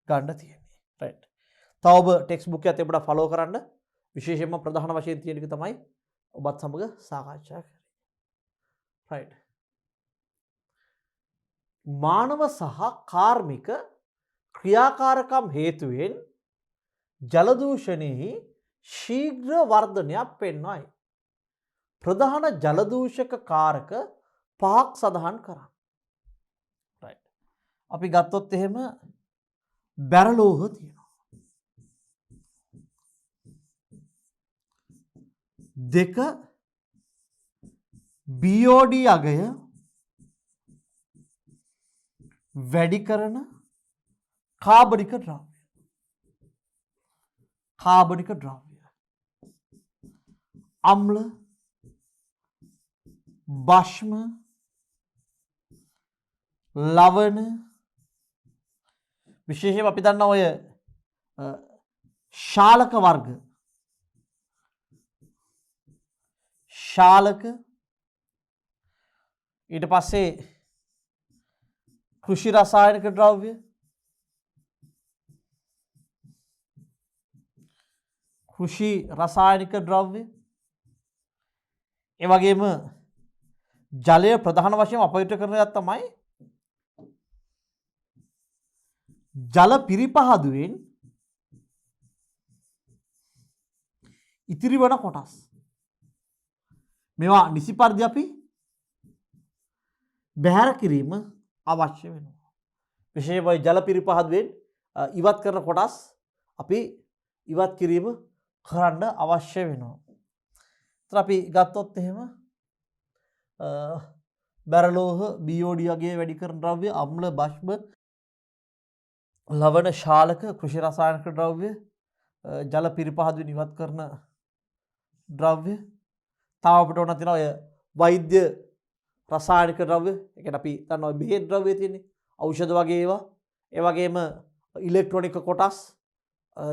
ගන්න තියෙන්නේ. right. තව ඔබ ටෙක්ස්ට් බුක් එකත් අපිට ෆලෝ කරන්න. විශේෂයෙන්ම ප්‍රධාන වශයෙන් තියෙන එක තමයි ඔබත් සමග සාකච්ඡා කරේ. right. මානව සහ කාර්මික ක්‍රියාකාරකම් හේතුවෙන් ජල දූෂණයෙහි ශීඝ්‍ර වර්ධනයක් පෙන්වයි. ප්‍රධාන ජල දූෂක කාරක පහක් සඳහන් කරන්න. right. අපි ගත්තොත් එහෙම බැරලෝහ තියෙනවා. දෙක BOD අගය වැඩි කරන කාබනික ද්‍රව්‍ය. කාබනික ද්‍රව්‍ය. අම්ල, භෂ්ම, ලවණ විශේෂයෙන් අපි දන්නා ඔය ශාලක වර්ග ශාලක ඊට පස්සේ කෘෂි රසායනික ද්‍රව්‍ය කෘෂි රසායනික ද්‍රව්‍ය ඒ වගේම ජලය ප්‍රධාන වශයෙන් අපවිත්‍ර කරන එකක් තමයි ජල පිරිපහදුවෙන් ඉතිරි වන කොටස්. මේවා නිසි පරිදි අපි බැහැර කිරීම අවශ්‍ය වෙනවා. විශේෂයෙන්ම ජල පිරිපහදුවෙන් ඉවත් කරන කොටස් අපි ඉවත් කිරීම කරන්න අවශ්‍ය වෙනවා. ඒතර අපි ගත්තොත් එහෙම බැරලෝහ BOD වගේ වැඩි කරන ද්‍රව්‍ය අම්ල භස්ම ලවණ ශාලක කෘෂි රසායනික ද්‍රව්‍ය ජල පිරිපහදුවෙන් ඉවත් කරන ද්‍රව්‍ය තව අපිට ඕන තියෙනවා ඔය වෛද්‍ය රසායනික ද්‍රව්‍ය ඒ කියන්නේ අපි දන්නවා බෙහෙත් ද්‍රව්‍ය තියෙන්නේ ඖෂධ වගේ ඒවා ඒ වගේම ඉලෙක්ට්‍රොනික කොටස්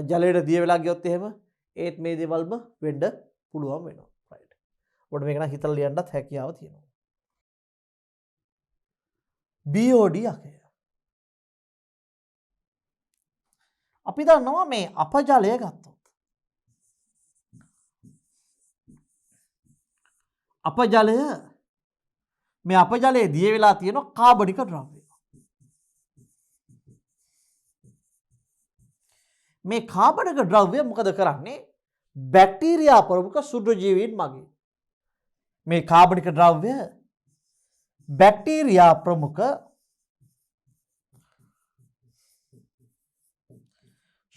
ජලයට දිය වෙලා ගියොත් එහෙම ඒත් මේ දේවල්ම වෙන්න පුළුවන් වෙනවා රයිට් ඔබට මේක නම් හිතලා ලියන්නත් හැකියාව තියෙනවා BOD අකය අපි දන්නවා මේ අපජලය ගත්තොත් අපජලය මේ අපජලයේ දිය වෙලා තියෙන කාබනික ද්‍රව්‍ය. මේ කාබනික ද්‍රව්‍ය මොකද කරන්නේ? බැක්ටීරියා ප්‍රමුඛ සුද්ධජීවීන් මගින්. මේ කාබනික ද්‍රව්‍ය බැක්ටීරියා ප්‍රමුඛ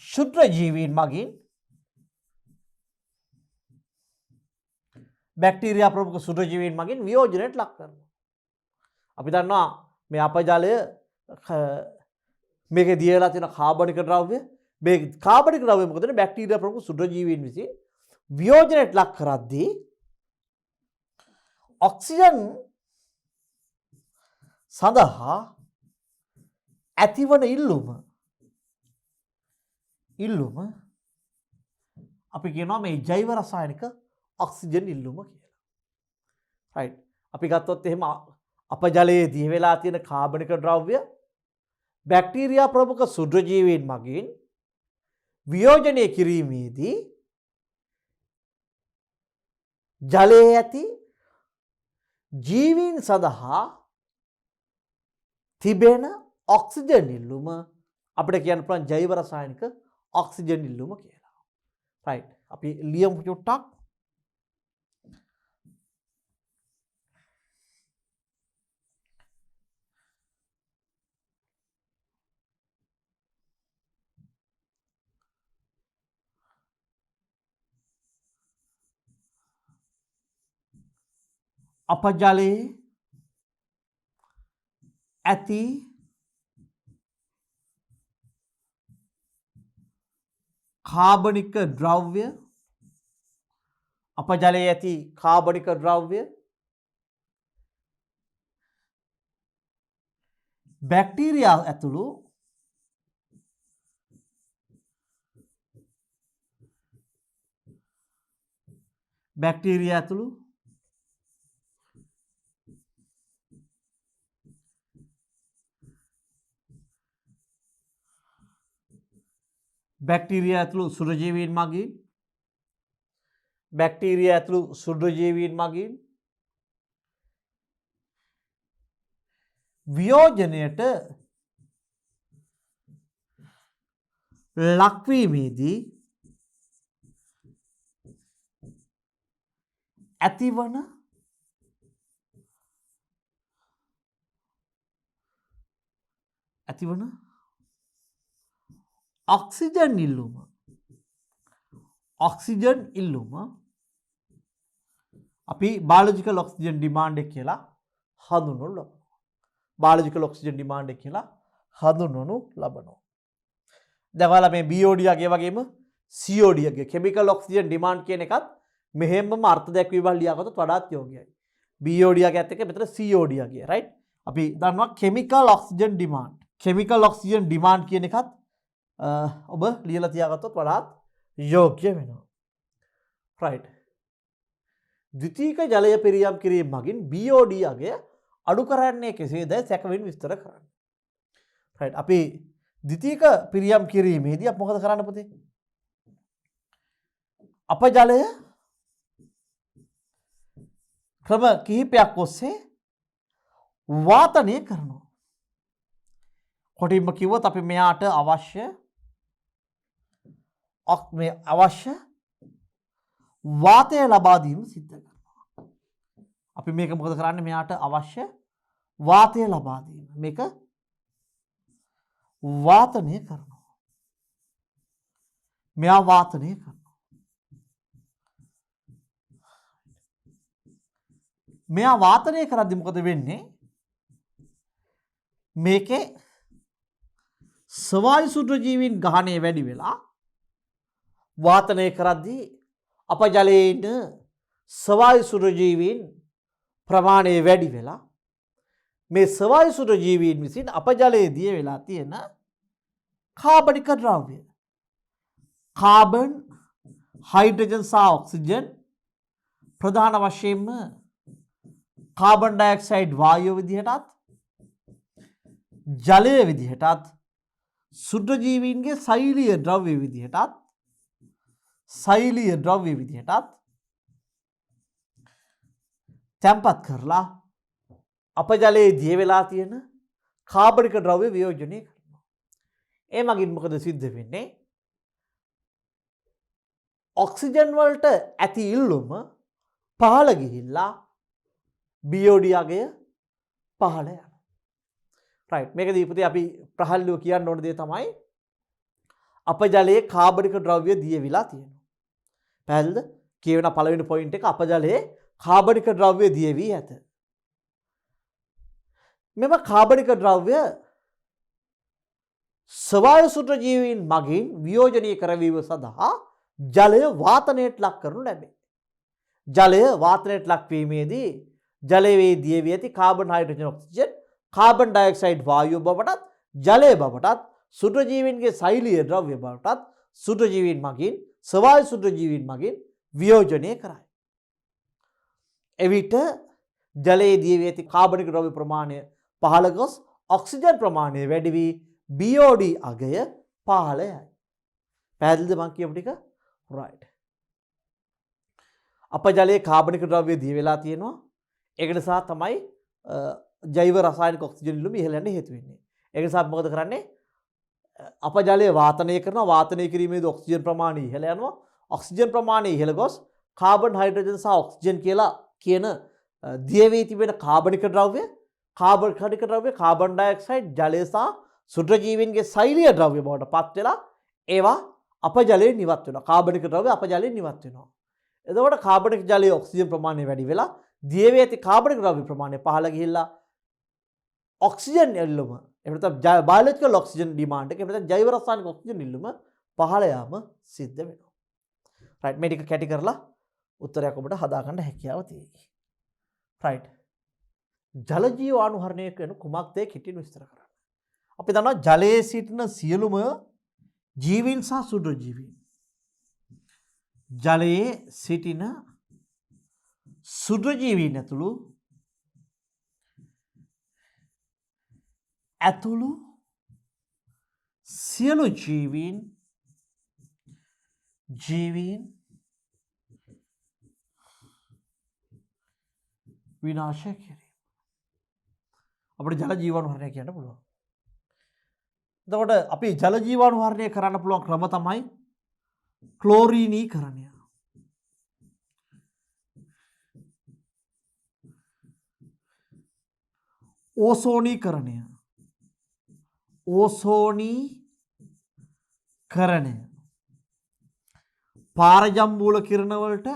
සුද්ධජීවීන් මගින් බැක්ටීරියා ප්‍රමුඛ සුද්ධජීවීන් මගින් වියෝජනයට ලක් කරනවා. අපි දන්නවා මේ අපජලය මේකේ දිය වෙලා තියෙන කාබනික ද්‍රව්‍ය මේ කාබනික ද්‍රව්‍ය මොකද වෙන්නේ බැක්ටීරියා ප්‍රමුඛ සුද්ධජීවීන් විසින් වියෝජනයට ලක් කරද්දී ඔක්සිජන් සඳහා ඇතිවන ඉල්ලුම අපි කියනවා මේ ජෛව රසායනික ඔක්සිජන් ඉල්ලුම කියලා. රයිට්. අපි ගත්තොත් එහෙම අපජලයේ දිය වෙලා තියෙන කාබනික ද්‍රව්‍ය බැක්ටීරියා ප්‍රමුඛ සුද්ධජීවීන් මගින් වියෝජනය කිරීමේදී ජලයේ ඇති ජීවීන් සඳහා තිබෙන ඔක්සිජන් ඉල්ලුම අපිට කියන්න පුළුවන් ජෛව රසායනික ඔක්සිජන් ඉල්ලුම කියලා. රයිට්. අපි ලියමු චුට්ටක්. අපජලයේ ඇති කාබනික ද්‍රව්‍ය අපජලයේ ඇති කාබනික ද්‍රව්‍ය බැක්ටීරියා ඇතුළු බැක්ටීරියා ඇතුළු සුද්ධජීවීන් මගින් වියෝජනයට ලක්වීමේදී ඇතිවන ඔක්සිජන් ඉල්ලුම අපි බයොලොජිකල් ඔක්සිජන් ඩිමාන්ඩ් එක කියලා හඳුන්වනු ලබනවා. බයොලොජිකල් ඔක්සිජන් ඩිමාන්ඩ් එක කියලා හඳුන්වනු ලබනවා. දැන් ඔයාලා මේ BOD යගේ වගේම COD යගේ කෙමිකල් ඔක්සිජන් ඩිමාන්ඩ් කියන එකත් මෙහෙමම අර්ථ දැක්වීමක් ලියාගත්තොත් වඩාත් යෝග්‍යයි. BOD යගේත් එක්ක මෙතන COD යගේ රයිට්. අපි දන්නවා chemical oxygen demand. Chemical oxygen demand කියන එකත් ඔබ ලියලා තියාගත්තොත් වඩාත් යෝග්‍ය වෙනවා. රයිට්. ද්විතීක ජලය පිරියම් කිරීම මගින් BOD අගය අඩු කරන්නේ කෙසේදයි සැකවින් විස්තර කරන්න. රයිට් අපි ද්විතීක පිරියම් කිරීමේදී අපි මොකද කරන්න පුතේ? අපජලය ක්‍රම කිහිපයක් ඔස්සේ වාතනය කරනවා. කොටින්ම කිව්වොත් අපි මෙයාට අවශ්‍ය වාතය ලබා දීම සිද්ධ කරනවා. අපි මේක මොකද කරන්නේ? මෙයාට අවශ්‍ය වාතය ලබා දීම. මේක වාතනය කරනවා. මෙයා වාතනය කරනවා. මෙයා වාතනය කරද්දී මොකද වෙන්නේ? මේකේ ස්වායු සුද්‍රජීවීන් ගහණය වැඩි වෙලා වාතනය කරද්දී අපජලයේ ඉන්න ස්වායු සුද්‍රජීවීන් ප්‍රමාණය වැඩි වෙලා මේ ස්වායු සුද්‍රජීවීන් විසින් අපජලයේ දිය වෙලා තියෙන කාබනික ද්‍රව්‍ය කාබන්, හයිඩ්‍රජන් සහ ඔක්සිජන් ප්‍රධාන වශයෙන්ම කාබන් ඩයොක්සයිඩ් වායුව විදිහටත් ජලය විදිහටත් සුද්‍රජීවීන්ගේ සෛලීය ද්‍රව්‍ය විදිහටත් තැන්පත් කරලා අපජලයේ දිය වෙලා තියෙන කාබනික ද්‍රව්‍ය වියෝජනය කරනවා. ඒ මගින් මොකද සිද්ධ වෙන්නේ? ඔක්සිජන් වලට ඇති ඉල්ලුම පහළ ගිහිල්ලා BOD අගය පහළ යනවා. රයිට් මේකදී පුතේ අපි ප්‍රහල්ලිව කියන්න ඕන දේ තමයි අපජලයේ කාබනික ද්‍රව්‍ය දිය විලා තියෙනවා. පැහැදිලිද? කියවෙන පළවෙනි පොයින්ට් එක අපජලයේ කාබනික ද්‍රව්‍ය දිය වී ඇත. මෙම කාබනික ද්‍රව්‍ය ස්වායු සුද්‍රජීවීන් මගින් වියෝජනය කරවීම සඳහා ජලය වාතනයට ලක් කරනු ලැබේ. ජලය වාතනයට ලක්වීමේදී ජලයේ දිය වී ඇති carbon, hydrogen, oxygen, carbon dioxide වායුව බවටත් ජලය බවටත් සුද්‍රජීවීන්ගේ සෛලීය ද්‍රව්‍ය බවටත් සුද්‍රජීවීන් මගින් ස්වායු සුද්‍රජීවීන් මගින් වියෝජනය කරයි. එවිට ජලයේ දිය වී ඇති කාබනික ද්‍රව්‍ය ප්‍රමාණය පහළ ගොස් ඔක්සිජන් ප්‍රමාණය වැඩි වී BOD අගය පහළ යයි. පැහැදිලිද මං කියපු ටික? රයිට්. අපජලයේ කාබනික ද්‍රව්‍ය දිය වෙලා තියෙනවා. ඒක නිසා තමයි ජෛව රසායනික ඔක්සිජන් ඉල්ලුම ඉහළ යන්න හේතු වෙන්නේ. ඒක නිසා මොකද කරන්නේ? අපජලය වාතනය කරනවා. වාතනය කිරීමේදී ඔක්සිජන් ප්‍රමාණය ඉහළ යනවා. ඔක්සිජන් ප්‍රමාණය ඉහළ ගොස් කාබන්, හයිඩ්‍රජන් සහ ඔක්සිජන් කියලා කියන දිය වී තිබෙන කාබනික ද්‍රව්‍ය, කාබන් ඩයොක්සයිඩ්, ජලය සහ සුද්‍රජීවීන්ගේ සෛලීය ද්‍රව්‍ය බවට පත් වෙලා ඒවා අපජලයෙන් නිවත් වෙනවා. කාබනික ද්‍රව්‍ය අපජලයෙන් නිවත් වෙනවා. එතකොට කාබනික ජලයේ ඔක්සිජන් ප්‍රමාණය වැඩි වෙලා දිය වී ඇති කාබනික ද්‍රව්‍ය ප්‍රමාණය පහළ ගිහිල්ලා ඔක්සිජන් ඉල්ලුම එහෙම නැත්නම් බයොලොජිකල් ඔක්සිජන් ඩිමාන්ඩ් එක එහෙම නැත්නම් ජෛව රසායනික ඔක්සිජන් ඉල්ලුම පහළ යාම සිද්ධ වෙනවා. රයිට් මේ ටික කැටි කරලා උත්තරයක් ඔබට හදාගන්න හැකියාව තියෙයි. රයිට් ජල ජීව අනුහරණය කරන කුමක්ද කෙටිව විස්තර කරන්න. අපි දන්නවා ජලයේ සිටින සියලුම ජීවීන් සහ සුද්‍රජීවීන් ජලයේ සිටින සුද්‍රජීවීන් ඇතුළු සියලු ජීවීන් විනාශය කිරීම. අපිට ජල ජීවාණුහරණය කියන්න පුළුවන්. එතකොට අපි ජල ජීවාණුහරණය කරන්න පුළුවන් ක්‍රම තමයි ක්ලෝරීනීකරණය. ඕසෝනීකරණය. පාරජම්බූල කිරණ වලට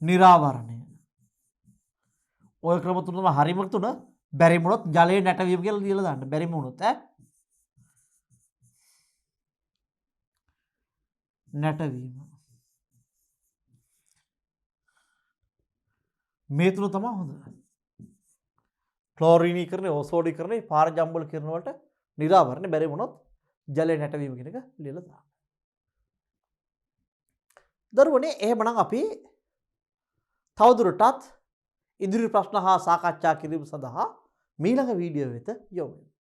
නිරාවරණය. ඔය ක්‍රම තුනම හරිම තුන බැරි වුණොත් ජලයේ නැටවීම කියලා ලියලා දාන්න. බැරි වුණොත් නැටවීම. මේ තුන තමයි හොඳ. ක්ලෝරිනීකරණය, ඕසෝනීකරණය, පාරජම්බූල කිරණ වලට නිරාවරණය. බැරි වුණොත් ජලය නැටවීම කියන එක ලියලා දාන්න. දරුවනේ එහෙමනම් අපි තවදුරටත් ඉදිරි ප්‍රශ්න හා සාකච්ඡා කිරීම සඳහා මීළඟ වීඩියෝ වෙත යොමු වෙමු.